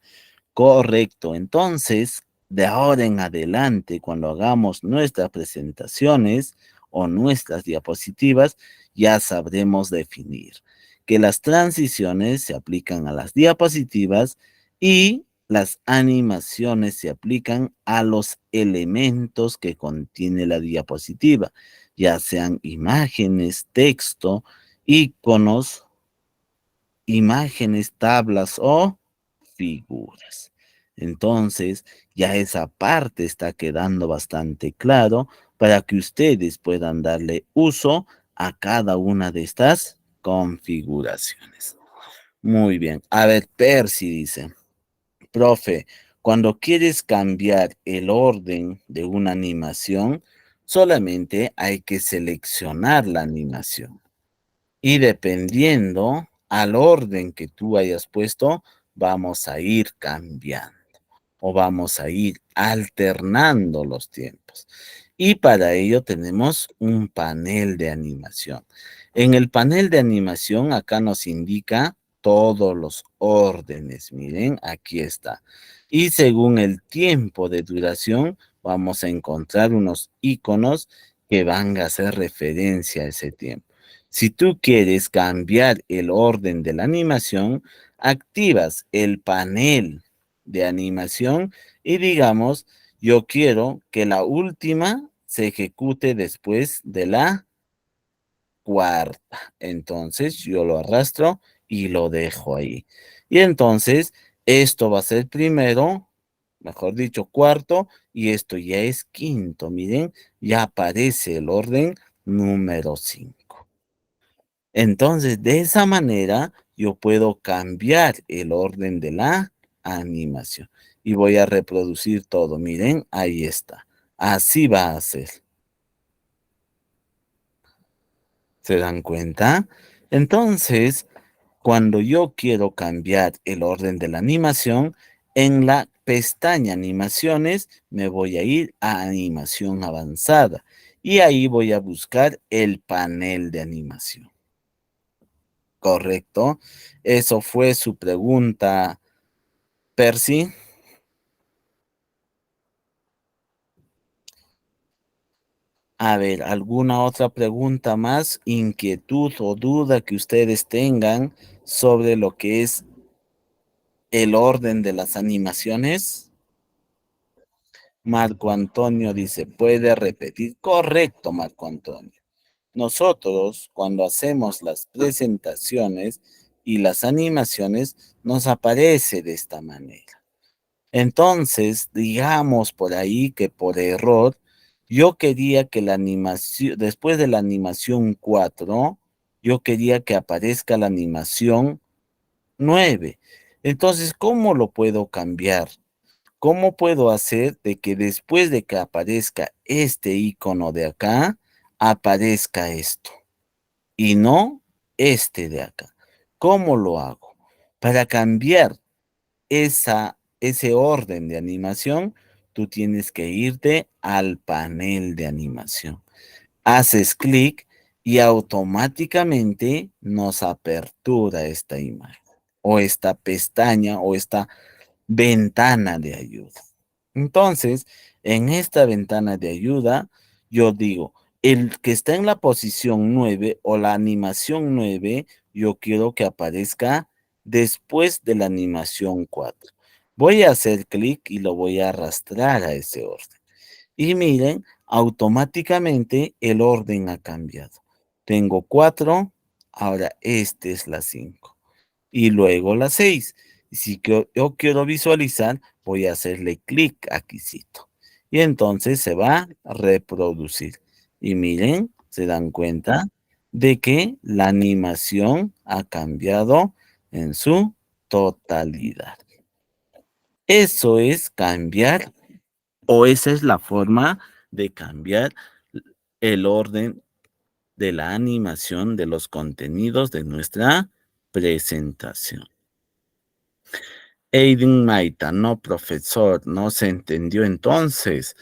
Correcto, entonces de ahora en adelante, cuando hagamos nuestras presentaciones o nuestras diapositivas, ya sabremos definir que las transiciones se aplican a las diapositivas y las animaciones se aplican a los elementos que contiene la diapositiva, ya sean imágenes, texto, iconos, imágenes, tablas o figuras. Entonces, ya esa parte está quedando bastante claro para que ustedes puedan darle uso a cada una de estas configuraciones. Muy bien. A ver, Percy dice, profe, cuando quieres cambiar el orden de una animación, solamente hay que seleccionar la animación. Y dependiendo al orden que tú hayas puesto, vamos a ir cambiando o vamos a ir alternando los tiempos. Y para ello tenemos un panel de animación. En el panel de animación acá nos indica todos los órdenes. Miren, aquí está. Y según el tiempo de duración, vamos a encontrar unos iconos que van a hacer referencia a ese tiempo. Si tú quieres cambiar el orden de la animación, activas el panel de animación y digamos, yo quiero que la última se ejecute después de la cuarta. Entonces yo lo arrastro y lo dejo ahí. Y entonces esto va a ser primero, mejor dicho, cuarto, y esto ya es quinto. Miren, ya aparece el orden número 5. Entonces, de esa manera, yo puedo cambiar el orden de la animación. Y voy a reproducir todo. Miren, ahí está. Así va a ser. ¿Se dan cuenta? Entonces, cuando yo quiero cambiar el orden de la animación, en la pestaña animaciones me voy a ir a animación avanzada. Y ahí voy a buscar el panel de animación. Correcto. Eso fue su pregunta, Percy. A ver, ¿alguna otra pregunta más, inquietud o duda que ustedes tengan sobre lo que es el orden de las animaciones? Marco Antonio dice, ¿puede repetir? Correcto, Marco Antonio. Nosotros, cuando hacemos las presentaciones y las animaciones, nos aparece de esta manera. Entonces, digamos por ahí que por error, yo quería que la animación, después de la animación 4, yo quería que aparezca la animación 9. Entonces, ¿cómo lo puedo cambiar? ¿Cómo puedo hacer de que después de que aparezca este icono de acá, aparezca esto y no este de acá? ¿Cómo lo hago? Para cambiar ese orden de animación, tú tienes que irte al panel de animación. Haces clic y automáticamente nos apertura esta imagen o esta pestaña o esta ventana de ayuda. Entonces, en esta ventana de ayuda, yo digo, el que está en la posición 9 o la animación 9, yo quiero que aparezca después de la animación 4. Voy a hacer clic y lo voy a arrastrar a ese orden. Y miren, automáticamente el orden ha cambiado. Tengo 4, ahora este es la 5 y luego la 6. Y si yo quiero visualizar, voy a hacerle clic aquícito. Y entonces se va a reproducir. Y miren, se dan cuenta de que la animación ha cambiado en su totalidad. Eso es cambiar, o esa es la forma de cambiar el orden de la animación de los contenidos de nuestra presentación. Aiden Maita, no, profesor, no se entendió entonces.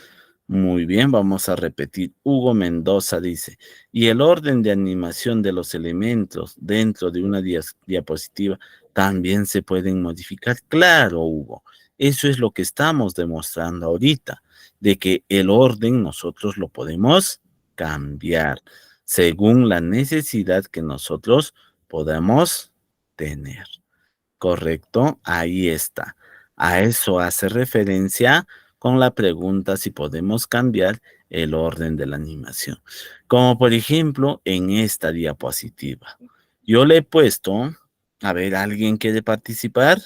Muy bien, vamos a repetir. Hugo Mendoza dice, y el orden de animación de los elementos dentro de una diapositiva también se pueden modificar. Claro, Hugo, Eso es lo que estamos demostrando ahorita, de que el orden nosotros lo podemos cambiar según la necesidad que nosotros podamos tener. ¿Correcto? Ahí está. A eso hace referencia con la pregunta si podemos cambiar el orden de la animación. Como por ejemplo en esta diapositiva. Yo le he puesto, a ver, ¿alguien quiere participar?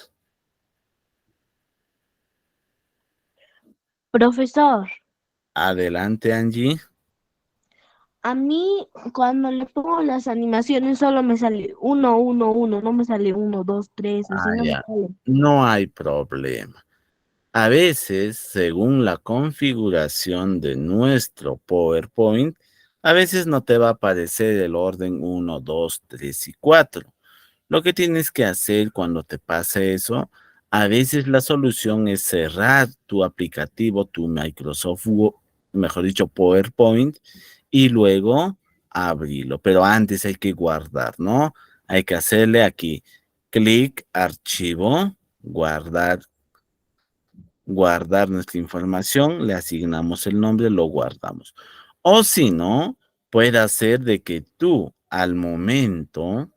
Profesor, Adelante, Angie. a mí cuando le pongo las animaciones solo me sale uno, uno, uno, no me sale uno, dos, tres, así Ah, no me ya. sale. No hay problema. A veces, según la configuración de nuestro PowerPoint, a veces no te va a aparecer el orden uno, 2, 3 y 4. Lo que tienes que hacer cuando te pase eso, a veces la solución es cerrar tu aplicativo, tu Microsoft, mejor dicho, PowerPoint, y luego abrirlo. Pero antes hay que guardar, ¿no? Hay que hacerle aquí clic, archivo, guardar nuestra información, le asignamos el nombre, lo guardamos. O si no, puede ser de que tú al momento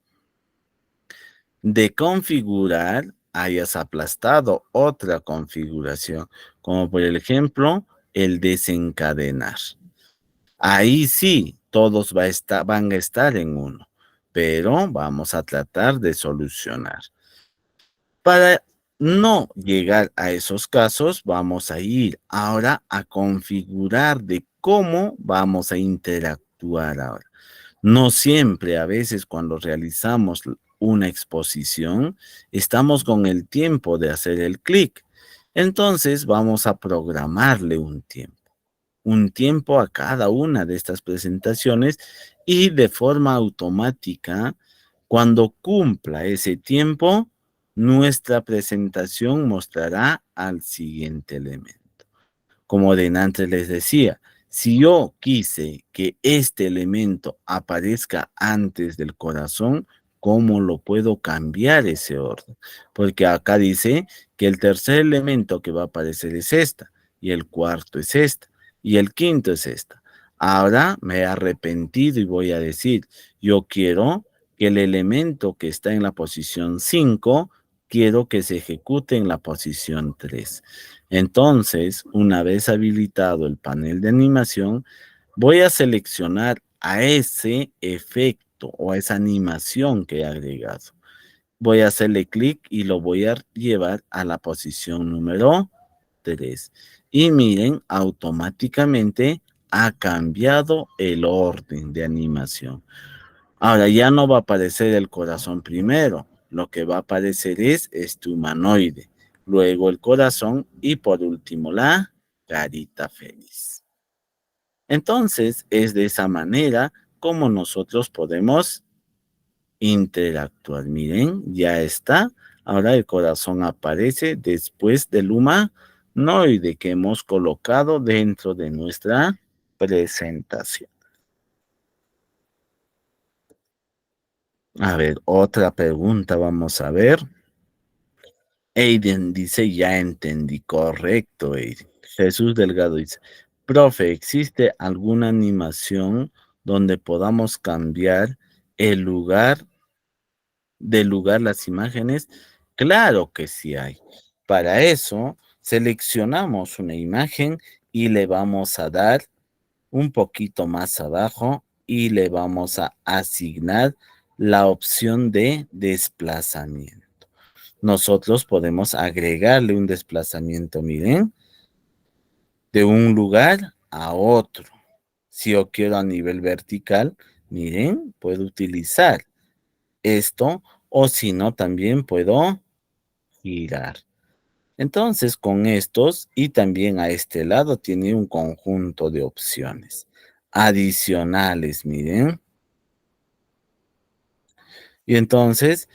de configurar hayas aplastado otra configuración, como por ejemplo el desencadenar. Ahí sí, todos van a estar en uno, pero vamos a tratar de solucionar. Para no llegar a esos casos, vamos a ir ahora a configurar de cómo vamos a interactuar ahora. No siempre, a veces cuando realizamos una exposición, estamos con el tiempo de hacer el clic. Entonces vamos a programarle un tiempo a cada una de estas presentaciones y de forma automática, cuando cumpla ese tiempo, nuestra presentación mostrará al siguiente elemento. Como de antes les decía, si yo quise que este elemento aparezca antes del corazón, ¿cómo lo puedo cambiar ese orden? Porque acá dice que el tercer elemento que va a aparecer es esta, y el cuarto es esta, y el quinto es esta. Ahora me he arrepentido y voy a decir, yo quiero que el elemento que está en la posición 5, quiero que se ejecute en la posición 3. Entonces, una vez habilitado el panel de animación, voy a seleccionar a ese efecto o a esa animación que he agregado. Voy a hacerle clic y lo voy a llevar a la posición número 3. Y miren, automáticamente ha cambiado el orden de animación. Ahora ya no va a aparecer el corazón primero, lo que va a aparecer es este humanoide, luego el corazón y por último la carita feliz. Entonces es de esa manera como nosotros podemos interactuar. Miren, ya está. Ahora el corazón aparece después del humanoide que hemos colocado dentro de nuestra presentación. A ver, otra pregunta vamos a ver. Aiden dice, ya entendí, correcto, Aiden. Jesús Delgado dice, profe, ¿existe alguna animación donde podamos cambiar el lugar, del lugar las imágenes? Claro que sí hay. Para eso, seleccionamos una imagen y le vamos a dar un poquito más abajo y le vamos a asignar la opción de desplazamiento. Nosotros podemos agregarle un desplazamiento, miren, de un lugar a otro. Si yo quiero a nivel vertical, miren, puedo utilizar esto o si no, también puedo girar. Entonces, con estos y también a este lado tiene un conjunto de opciones adicionales, miren. Y entonces,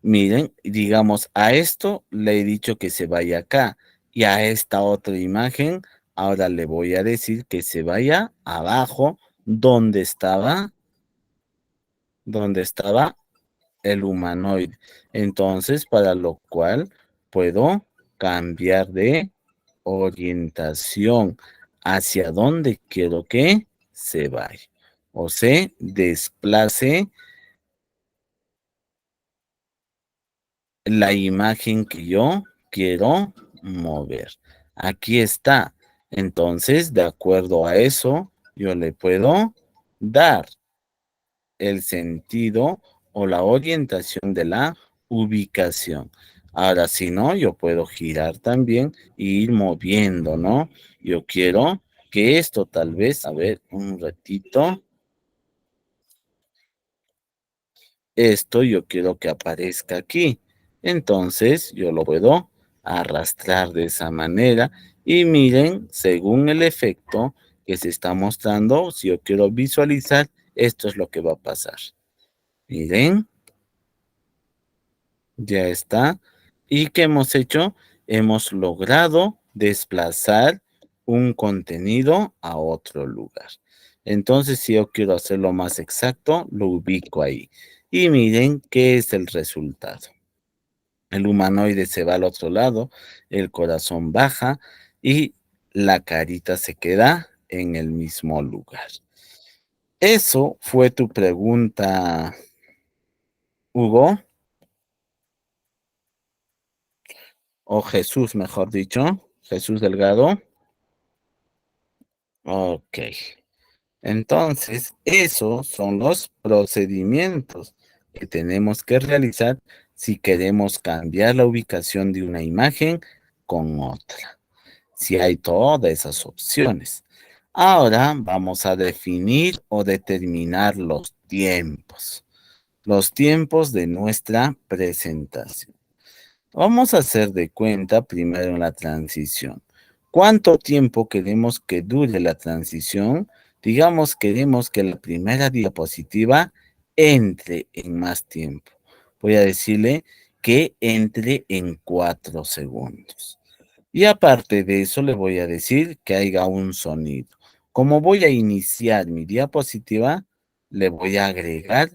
miren, digamos, a esto le he dicho que se vaya acá y a esta otra imagen, ahora le voy a decir que se vaya abajo donde estaba el humanoide. Entonces, para lo cual puedo cambiar de orientación hacia donde quiero que se vaya o se desplace la imagen que yo quiero mover. Aquí está. Entonces, de acuerdo a eso, yo le puedo dar el sentido o la orientación de la ubicación. Ahora, si no, yo puedo girar también e ir moviendo, ¿no? Yo quiero que esto tal vez, a ver, un ratito. Esto yo quiero que aparezca aquí. Entonces yo lo puedo arrastrar de esa manera y miren, según el efecto que se está mostrando, si yo quiero visualizar, esto es lo que va a pasar. Miren, ya está. ¿Y qué hemos hecho? Hemos logrado desplazar un contenido a otro lugar. Entonces, si yo quiero hacerlo más exacto, lo ubico ahí. Y miren qué es el resultado. El humanoide se va al otro lado, el corazón baja y la carita se queda en el mismo lugar. Eso fue tu pregunta, Hugo, o Jesús, mejor dicho, Jesús Delgado. Ok. Entonces, esos son los procedimientos que tenemos que realizar si queremos cambiar la ubicación de una imagen con otra. Si hay todas esas opciones. Ahora vamos a definir o determinar los tiempos de nuestra presentación. Vamos a hacer de cuenta primero la transición. ¿Cuánto tiempo queremos que dure la transición? Digamos, queremos que la primera diapositiva entre en más tiempo. Voy a decirle que entre en 4 segundos. Y aparte de eso, le voy a decir que haya un sonido. Como voy a iniciar mi diapositiva, le voy a agregar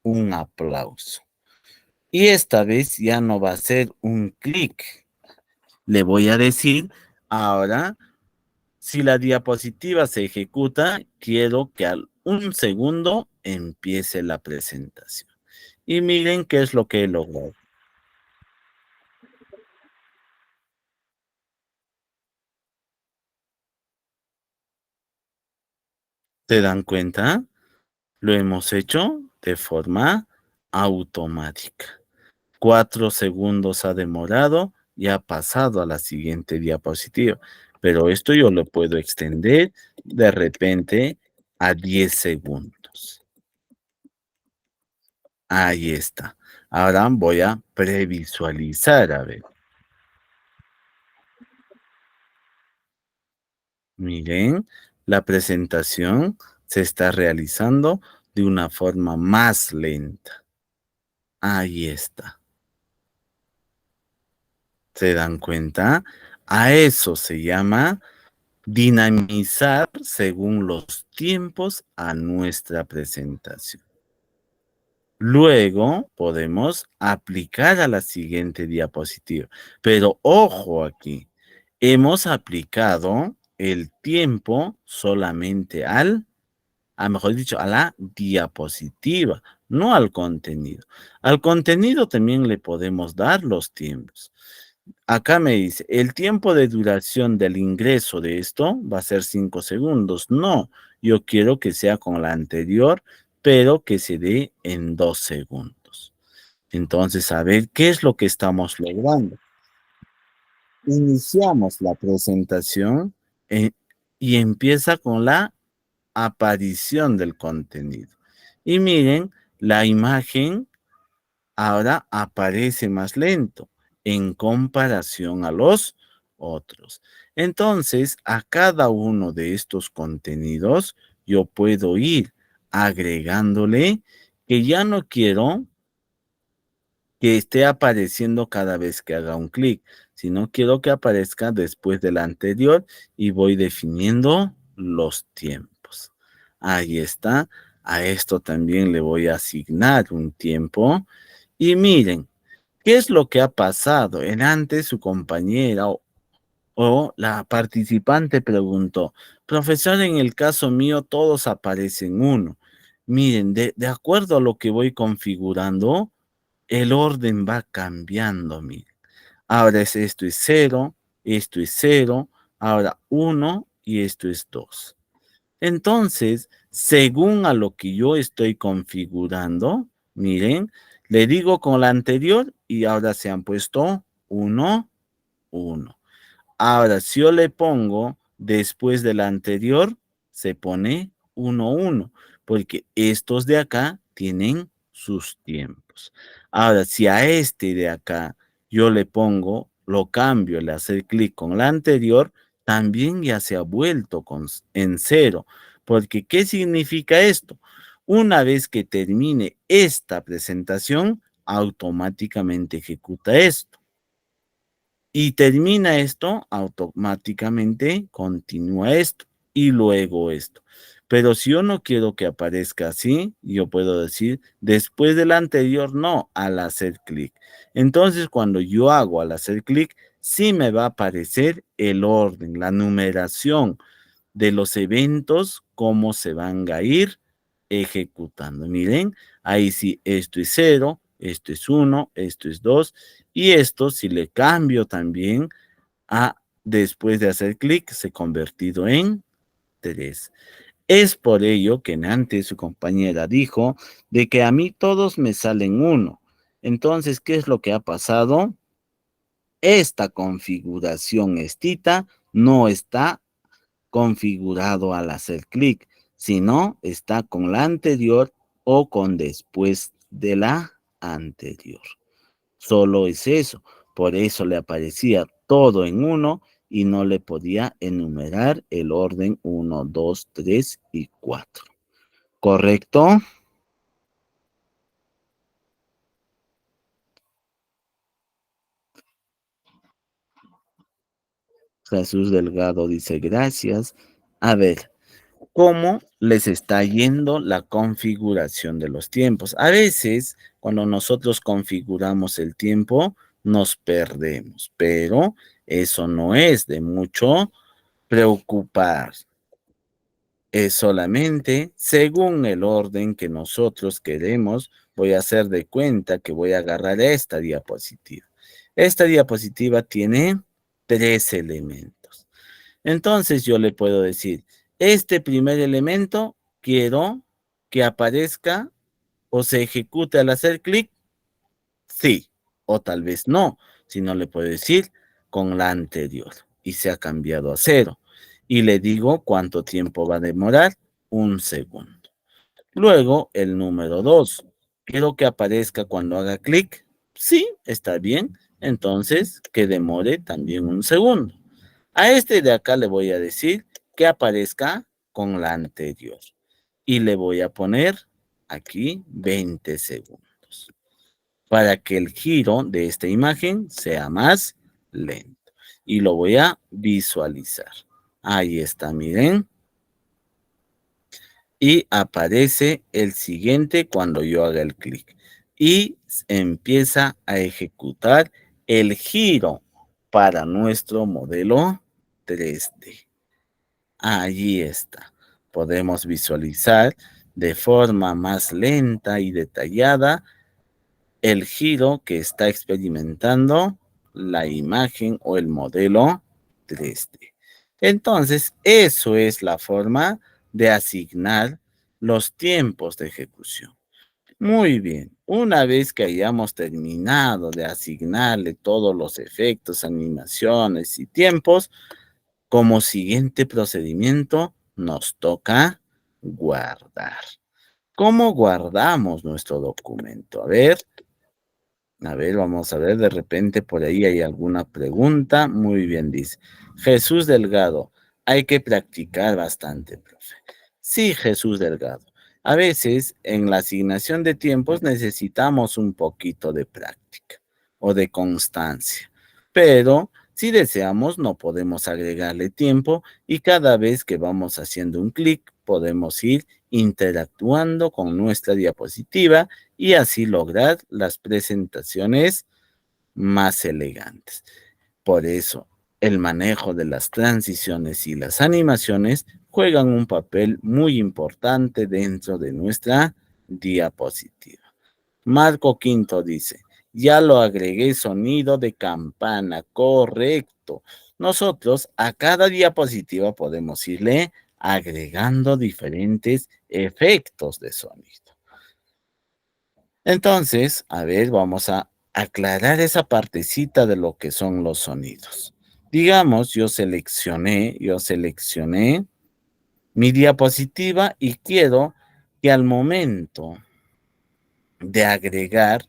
un aplauso. Y esta vez ya no va a ser un clic. Le voy a decir, ahora, si la diapositiva se ejecuta, quiero que al un segundo empiece la presentación. Y miren qué es lo que he logrado. ¿Se dan cuenta? Lo hemos hecho de forma automática. 4 segundos ha demorado y ha pasado a la siguiente diapositiva. Pero esto yo lo puedo extender de repente a 10 segundos. Ahí está. Ahora voy a previsualizar, a ver. Miren, la presentación se está realizando de una forma más lenta. Ahí está. ¿Se dan cuenta? A eso se llama dinamizar según los tiempos a nuestra presentación. Luego podemos aplicar a la siguiente diapositiva. Pero ojo aquí, hemos aplicado el tiempo solamente mejor dicho, a la diapositiva, no al contenido. Al contenido también le podemos dar los tiempos. Acá me dice, el tiempo de duración del ingreso de esto va a ser 5 segundos. No, yo quiero que sea con la anterior, pero que se dé en 2 segundos. Entonces, a ver, ¿qué es lo que estamos logrando? Iniciamos la presentación y empieza con la aparición del contenido. Y miren, la imagen ahora aparece más lento en comparación a los otros. Entonces, a cada uno de estos contenidos, yo puedo ir agregándole que ya no quiero que esté apareciendo cada vez que haga un clic, sino quiero que aparezca después del anterior y voy definiendo los tiempos. Ahí está. A esto también le voy a asignar un tiempo. Y miren, ¿Qué es lo que ha pasado? En antes su compañera o la participante preguntó, profesor, en el caso mío todos aparecen uno. Miren, de acuerdo a lo que voy configurando, el orden va cambiando, miren. Ahora esto es 0, esto es 0, ahora 1 y esto es 2. Entonces, según a lo que yo estoy configurando, miren, le digo con la anterior y ahora se han puesto 1, 1. Ahora, si yo le pongo después de la anterior, se pone 1, 1, porque estos de acá tienen sus tiempos. Ahora, si a este de acá yo le pongo, lo cambio, le hacer clic con la anterior, también ya se ha vuelto en 0. Porque, ¿qué significa esto? Una vez que termine esta presentación, automáticamente ejecuta esto. Y termina esto, automáticamente continúa esto y luego esto. Pero si yo no quiero que aparezca así, yo puedo decir, después del anterior, no, al hacer clic. Entonces, cuando yo hago al hacer clic, sí me va a aparecer el orden, la numeración de los eventos, cómo se van a ir ejecutando. Miren, ahí sí, esto es 0, esto es 1, esto es 2, y esto si le cambio también a después de hacer clic, se ha convertido en 3. Es por ello que antes su compañera dijo de que a mí todos me salen 1. Entonces, ¿qué es lo que ha pasado? Esta configuración estita no está configurado al hacer clic, sino está con la anterior o con después de la anterior. Solo es eso. Por eso le aparecía todo en 1 y no le podía enumerar el orden 1, 2, 3 y 4. ¿Correcto? Jesús Delgado dice gracias. A ver, ¿cómo les está yendo la configuración de los tiempos? A veces, cuando nosotros configuramos el tiempo, nos perdemos, pero eso no es de mucho preocupar. Es solamente según el orden que nosotros queremos, voy a hacer de cuenta que voy a agarrar esta diapositiva. Esta diapositiva tiene 3 elementos. Entonces yo le puedo decir, este primer elemento quiero que aparezca o se ejecute al hacer clic, sí, o tal vez no, si no le puedo decir con la anterior y se ha cambiado a 0. Y le digo cuánto tiempo va a demorar, 1 segundo. Luego el número 2, quiero que aparezca cuando haga clic, sí, está bien, entonces que demore también 1 segundo. A este de acá le voy a decir que aparezca con la anterior. Y le voy a poner aquí 20 segundos. Para que el giro de esta imagen sea más lento. Y lo voy a visualizar. Ahí está, miren. Y aparece el siguiente cuando yo haga el clic. Y empieza a ejecutar el giro para nuestro modelo 3D. Allí está. Podemos visualizar de forma más lenta y detallada el giro que está experimentando la imagen o el modelo 3D. Entonces, eso es la forma de asignar los tiempos de ejecución. Muy bien, una vez que hayamos terminado de asignarle todos los efectos, animaciones y tiempos, como siguiente procedimiento, nos toca guardar. ¿Cómo guardamos nuestro documento? A ver, vamos a ver, de repente por ahí hay alguna pregunta. Muy bien, dice. Jesús Delgado, hay que practicar bastante, profe. Sí, Jesús Delgado. A veces en la asignación de tiempos necesitamos un poquito de práctica o de constancia, pero si deseamos no podemos agregarle tiempo y cada vez que vamos haciendo un clic podemos ir interactuando con nuestra diapositiva y así lograr las presentaciones más elegantes. Por eso, el manejo de las transiciones y las animaciones juegan un papel muy importante dentro de nuestra diapositiva. Marco Quinto dice, ya lo agregué sonido de campana, correcto. Nosotros a cada diapositiva podemos irle agregando diferentes efectos de sonido. Entonces, a ver, vamos a aclarar esa partecita de lo que son los sonidos. Digamos, yo seleccioné mi diapositiva y quiero que al momento de agregar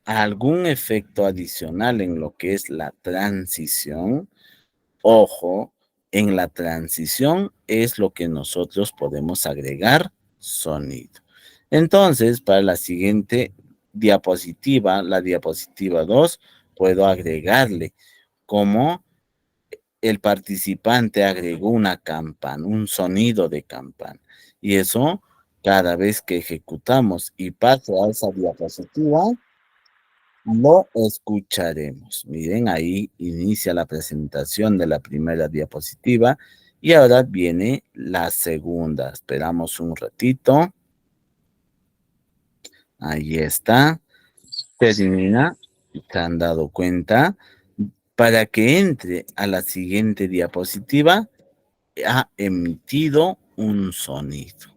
algún efecto adicional en lo que es la transición, ojo, en la transición es lo que nosotros podemos agregar sonido. Entonces, para la siguiente diapositiva, la diapositiva 2, puedo agregarle como el participante agregó una campana, un sonido de campana. Y eso, cada vez que ejecutamos y paso a esa diapositiva, lo escucharemos. Miren, ahí inicia la presentación de la primera diapositiva y ahora viene la segunda. Esperamos un ratito. Ahí está. Termina. ¿Se han dado cuenta? Para que entre a la siguiente diapositiva, ha emitido un sonido.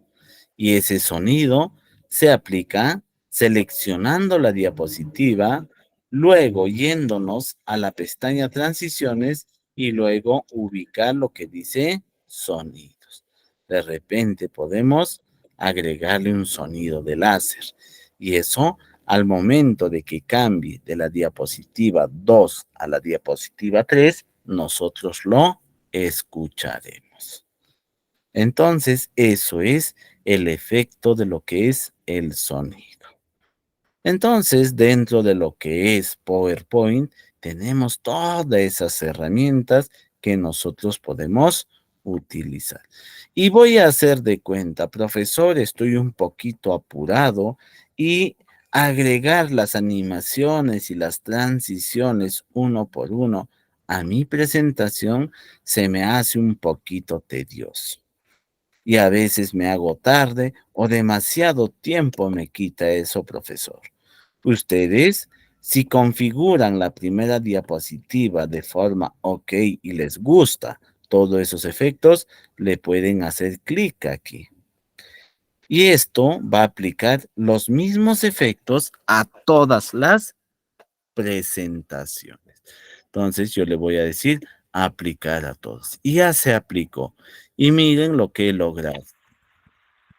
Y ese sonido se aplica seleccionando la diapositiva, luego yéndonos a la pestaña Transiciones y luego ubicar lo que dice sonidos. De repente podemos agregarle un sonido de láser y eso al momento de que cambie de la diapositiva 2 a la diapositiva 3, nosotros lo escucharemos. Entonces, eso es el efecto de lo que es el sonido. Entonces, dentro de lo que es PowerPoint, tenemos todas esas herramientas que nosotros podemos utilizar. Y voy a hacer de cuenta, profesor, estoy un poquito apurado y agregar las animaciones y las transiciones uno por uno a mi presentación se me hace un poquito tedioso y a veces me hago tarde o demasiado tiempo me quita eso, profesor. Ustedes, si configuran la primera diapositiva de forma OK y les gusta todos esos efectos, le pueden hacer clic aquí. Y esto va a aplicar los mismos efectos a todas las presentaciones. Entonces yo le voy a decir aplicar a todos. Y ya se aplicó. Y miren lo que he logrado.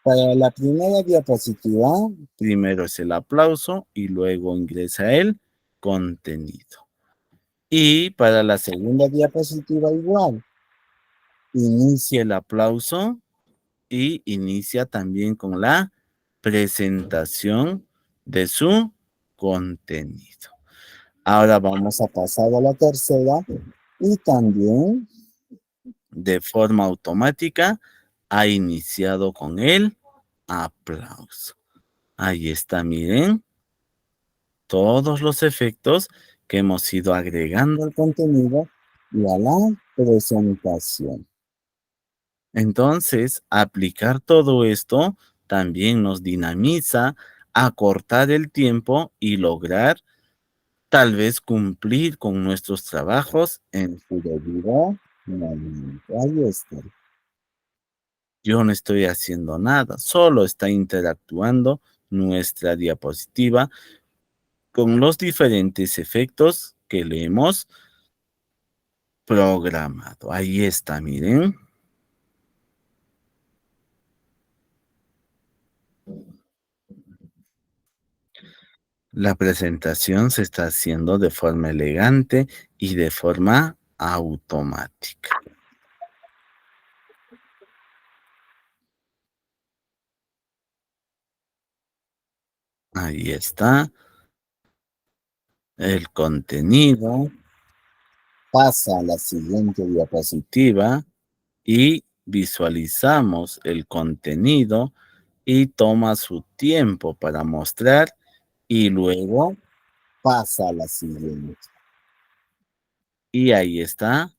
Para la primera diapositiva, primero es el aplauso y luego ingresa el contenido. Y para la segunda diapositiva igual. Inicia el aplauso y inicia también con la presentación de su contenido. Ahora vamos a pasar a la tercera y también de forma automática ha iniciado con el aplauso. Ahí está, miren, todos los efectos que hemos ido agregando al contenido y a la presentación. Entonces, aplicar todo esto también nos dinamiza, acortar el tiempo y lograr tal vez cumplir con nuestros trabajos en su debido momento. Ahí está. Yo no estoy haciendo nada, solo está interactuando nuestra diapositiva con los diferentes efectos que le hemos programado. Ahí está, miren. La presentación se está haciendo de forma elegante y de forma automática. Ahí está. El contenido. Pasa a la siguiente diapositiva y visualizamos el contenido y toma su tiempo para mostrar y luego pasa a la siguiente. Y ahí está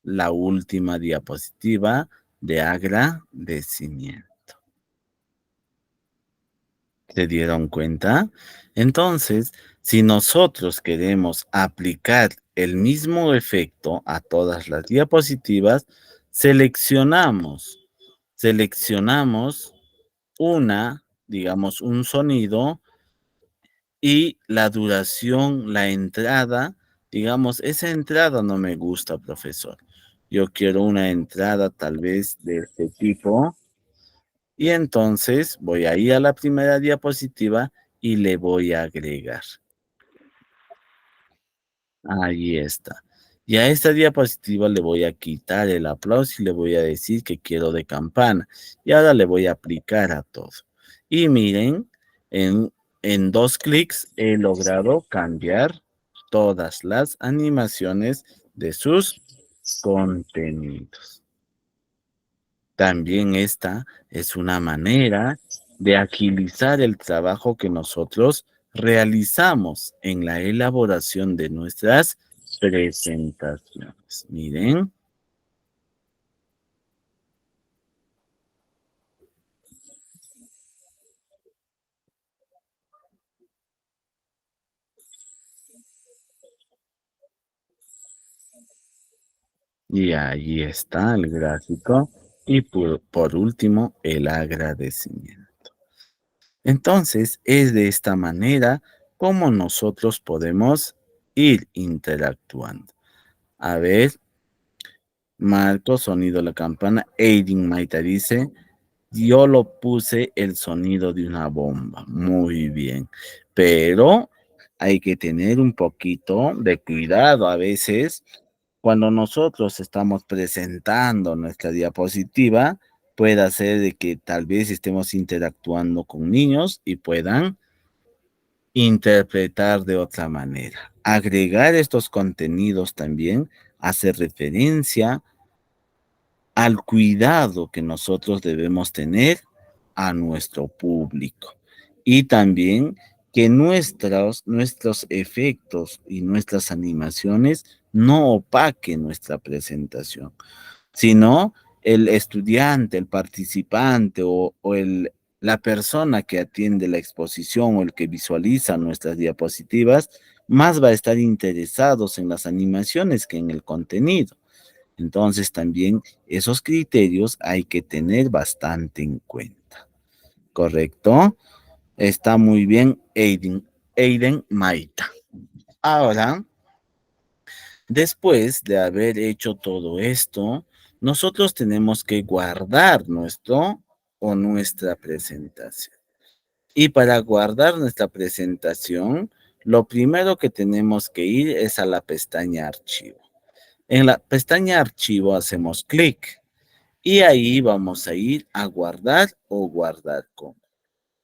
la última diapositiva de agradecimiento. ¿Se dieron cuenta? Entonces, si nosotros queremos aplicar el mismo efecto a todas las diapositivas, seleccionamos digamos, un sonido y la duración, la entrada, digamos, esa entrada no me gusta, profesor. Yo quiero una entrada tal vez de este tipo. Y entonces voy a ir a la primera diapositiva y le voy a agregar. Ahí está. Y a esta diapositiva le voy a quitar el aplauso y le voy a decir que quiero de campana. Y ahora le voy a aplicar a todo. Y miren, en 2 clics he logrado cambiar todas las animaciones de sus contenidos. También esta es una manera de agilizar el trabajo que nosotros realizamos en la elaboración de nuestras presentaciones. Miren, y ahí está el gráfico y por último el agradecimiento. Entonces, es de esta manera como nosotros podemos ir interactuando. A ver, Marco, sonido de la campana. Aidin Maita dice, yo lo puse el sonido de una bomba. Muy bien. Pero hay que tener un poquito de cuidado. A veces, cuando nosotros estamos presentando nuestra diapositiva, puede ser de que tal vez estemos interactuando con niños y puedan interpretar de otra manera. Agregar estos contenidos también hace referencia al cuidado que nosotros debemos tener a nuestro público y también que nuestros efectos y nuestras animaciones no opaquen nuestra presentación, sino el estudiante, el participante la persona que atiende la exposición o el que visualiza nuestras diapositivas, más va a estar interesados en las animaciones que en el contenido. Entonces también esos criterios hay que tener bastante en cuenta. ¿Correcto? Está muy bien, Aiden Maita. Ahora, después de haber hecho todo esto, nosotros tenemos que guardar nuestro o nuestra presentación. Y para guardar nuestra presentación, lo primero que tenemos que ir es a la pestaña Archivo. En la pestaña Archivo hacemos clic y ahí vamos a ir a guardar o guardar como.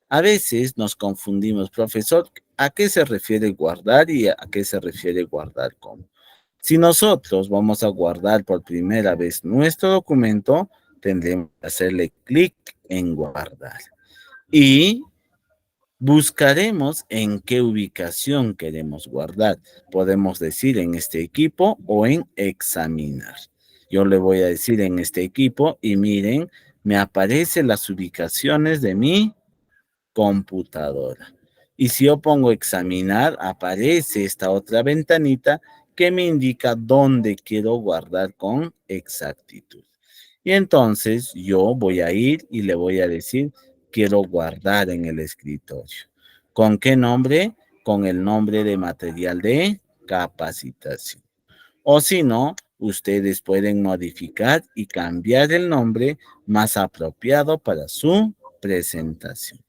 A veces nos confundimos, profesor, ¿a qué se refiere guardar y a qué se refiere guardar como? Si nosotros vamos a guardar por primera vez nuestro documento, tendremos que hacerle clic en guardar. Y buscaremos en qué ubicación queremos guardar. Podemos decir en este equipo o en examinar. Yo le voy a decir en este equipo y miren, me aparecen las ubicaciones de mi computadora. Y si yo pongo examinar, aparece esta otra ventanita que me indica dónde quiero guardar con exactitud. Y entonces yo voy a ir y le voy a decir, quiero guardar en el escritorio. ¿Con qué nombre? Con el nombre de material de capacitación. O si no, ustedes pueden modificar y cambiar el nombre más apropiado para su presentación.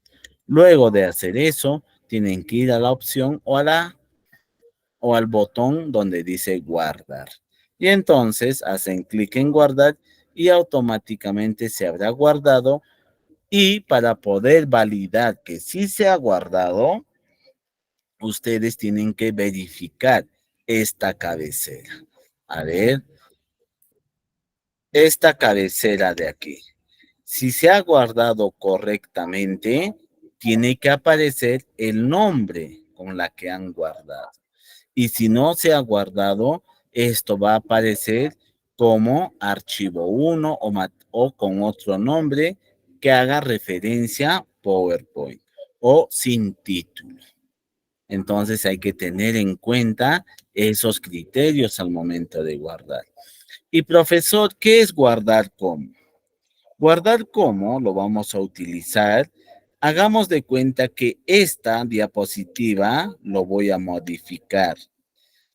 Luego de hacer eso, tienen que ir a la opción o al botón donde dice guardar. Y entonces hacen clic en guardar y automáticamente se habrá guardado. Y para poder validar que sí se ha guardado, ustedes tienen que verificar esta cabecera. A ver, esta cabecera de aquí. Si se ha guardado correctamente, tiene que aparecer el nombre con la que han guardado. Y si no se ha guardado, esto va a aparecer como archivo 1 o con otro nombre que haga referencia a PowerPoint o sin título. Entonces hay que tener en cuenta esos criterios al momento de guardar. Y profesor, ¿qué es guardar como? Guardar como lo vamos a utilizar. Hagamos de cuenta que esta diapositiva lo voy a modificar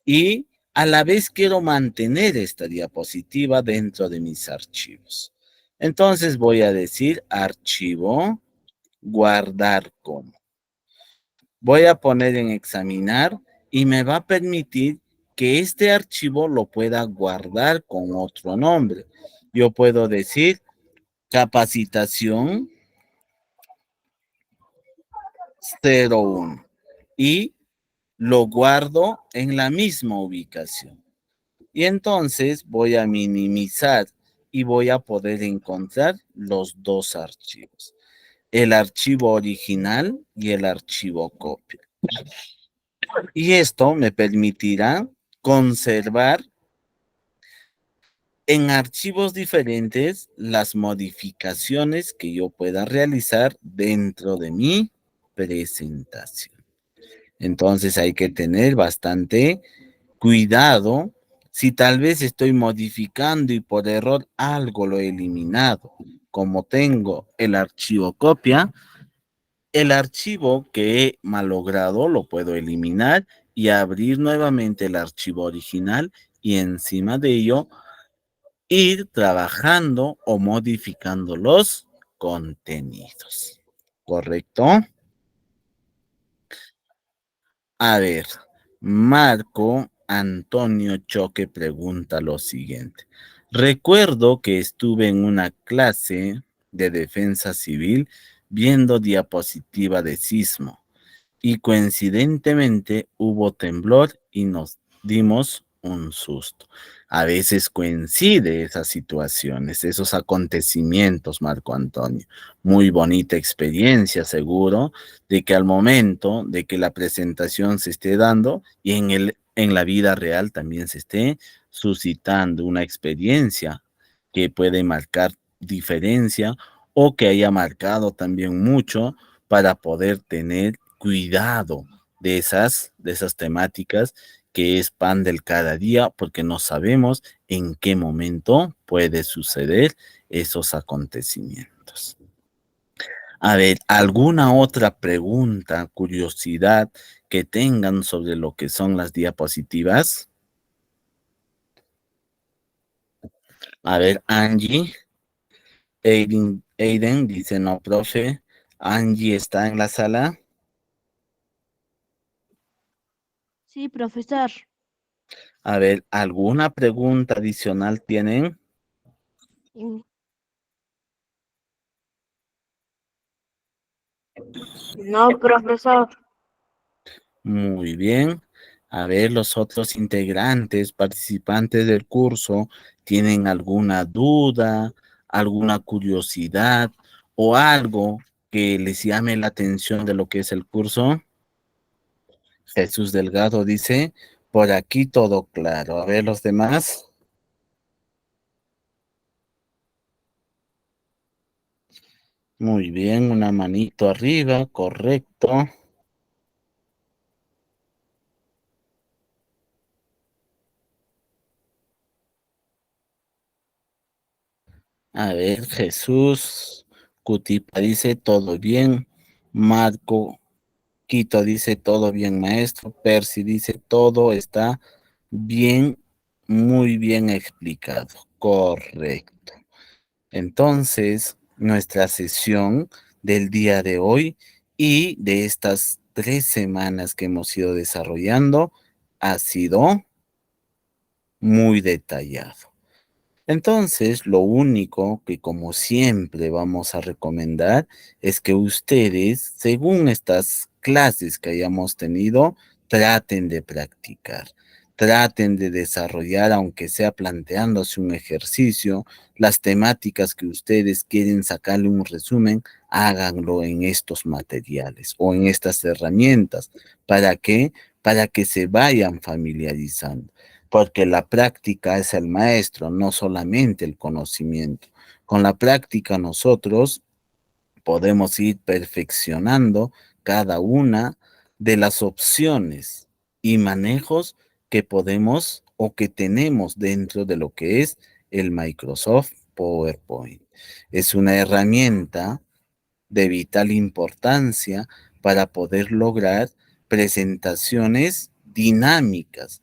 y a la vez quiero mantener esta diapositiva dentro de mis archivos. Entonces voy a decir archivo, guardar como. Voy a poner en examinar y me va a permitir que este archivo lo pueda guardar con otro nombre. Yo puedo decir capacitación 01 y lo guardo en la misma ubicación. Y entonces voy a minimizar y voy a poder encontrar los dos archivos, el archivo original y el archivo copia. Y esto me permitirá conservar en archivos diferentes las modificaciones que yo pueda realizar dentro de mi presentación. Entonces hay que tener bastante cuidado si tal vez estoy modificando y por error algo lo he eliminado. Como tengo el archivo copia, el archivo que he malogrado lo puedo eliminar y abrir nuevamente el archivo original y encima de ello ir trabajando o modificando los contenidos. ¿Correcto? A ver, Marco Antonio Choque pregunta lo siguiente. Recuerdo que estuve en una clase de defensa civil viendo diapositiva de sismo y coincidentemente hubo temblor y nos dimos un susto. A veces coincide esas situaciones, esos acontecimientos, Marco Antonio. Muy bonita experiencia, seguro, de que al momento de que la presentación se esté dando y en la vida real también se esté suscitando una experiencia que puede marcar diferencia o que haya marcado también mucho para poder tener cuidado de esas temáticas que es pan del cada día, porque no sabemos en qué momento puede suceder esos acontecimientos. A ver, ¿alguna otra pregunta, curiosidad que tengan sobre lo que son las diapositivas? A ver, Angie, Aiden dice, no, profe, Angie está en la sala. Sí, profesor. A ver, ¿alguna pregunta adicional tienen? Mm, no, profesor. Muy bien. A ver, los otros integrantes, participantes del curso, ¿tienen alguna duda, alguna curiosidad o algo que les llame la atención de lo que es el curso? Jesús Delgado dice, por aquí todo claro. A ver, los demás. Muy bien, una manito arriba, correcto. A ver, Jesús Cutipa dice, todo bien. Marco Quito dice, todo bien, maestro. Percy dice, todo está bien, muy bien explicado. Correcto. Entonces, nuestra sesión del día de hoy y de estas 3 semanas que hemos ido desarrollando ha sido muy detallado. Entonces, lo único que como siempre vamos a recomendar es que ustedes, según estas clases que hayamos tenido, traten de practicar, traten de desarrollar, aunque sea planteándose un ejercicio, las temáticas que ustedes quieren sacarle un resumen, háganlo en estos materiales o en estas herramientas. ¿Para qué? para que se vayan familiarizando, porque la práctica es el maestro, no solamente el conocimiento. Con la práctica nosotros podemos ir perfeccionando cada una de las opciones y manejos que podemos o que tenemos dentro de lo que es el Microsoft PowerPoint. Es una herramienta de vital importancia para poder lograr presentaciones dinámicas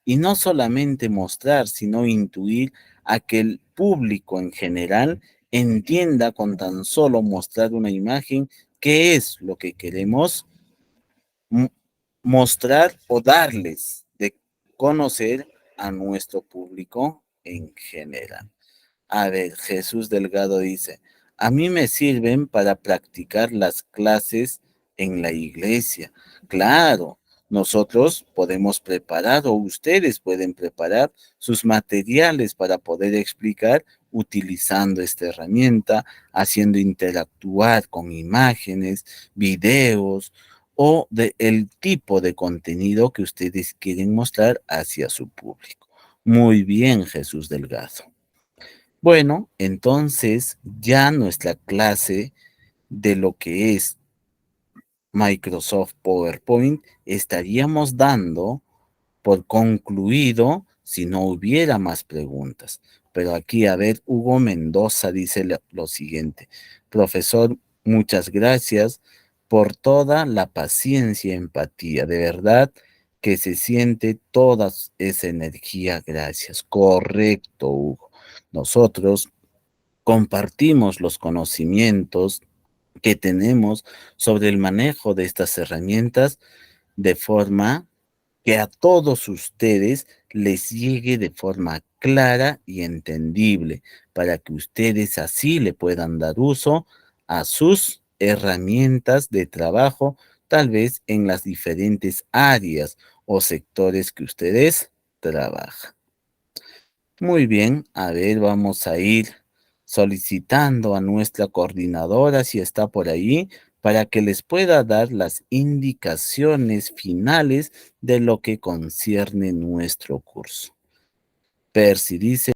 y no solamente mostrar, sino intuir a que el público en general entienda con tan solo mostrar una imagen qué es lo que queremos mostrar o darles de conocer a nuestro público en general. A ver, Jesús Delgado dice, a mí me sirven para practicar las clases en la iglesia. Claro, nosotros podemos preparar o ustedes pueden preparar sus materiales para poder explicar utilizando esta herramienta, haciendo interactuar con imágenes, videos o el tipo de contenido que ustedes quieren mostrar hacia su público. Muy bien, Jesús Delgado. Bueno, entonces ya nuestra clase de lo que es Microsoft PowerPoint estaríamos dando por concluido si no hubiera más preguntas. Pero aquí, a ver, Hugo Mendoza dice lo siguiente. Profesor, muchas gracias por toda la paciencia y empatía. De verdad que se siente toda esa energía. Gracias. Correcto, Hugo. Nosotros compartimos los conocimientos que tenemos sobre el manejo de estas herramientas de forma que a todos ustedes les llegue de forma clara y entendible, para que ustedes así le puedan dar uso a sus herramientas de trabajo, tal vez en las diferentes áreas o sectores que ustedes trabajan. Muy bien, a ver, vamos a ir solicitando a nuestra coordinadora, si está por ahí, para que les pueda dar las indicaciones finales de lo que concierne nuestro curso. Percy dice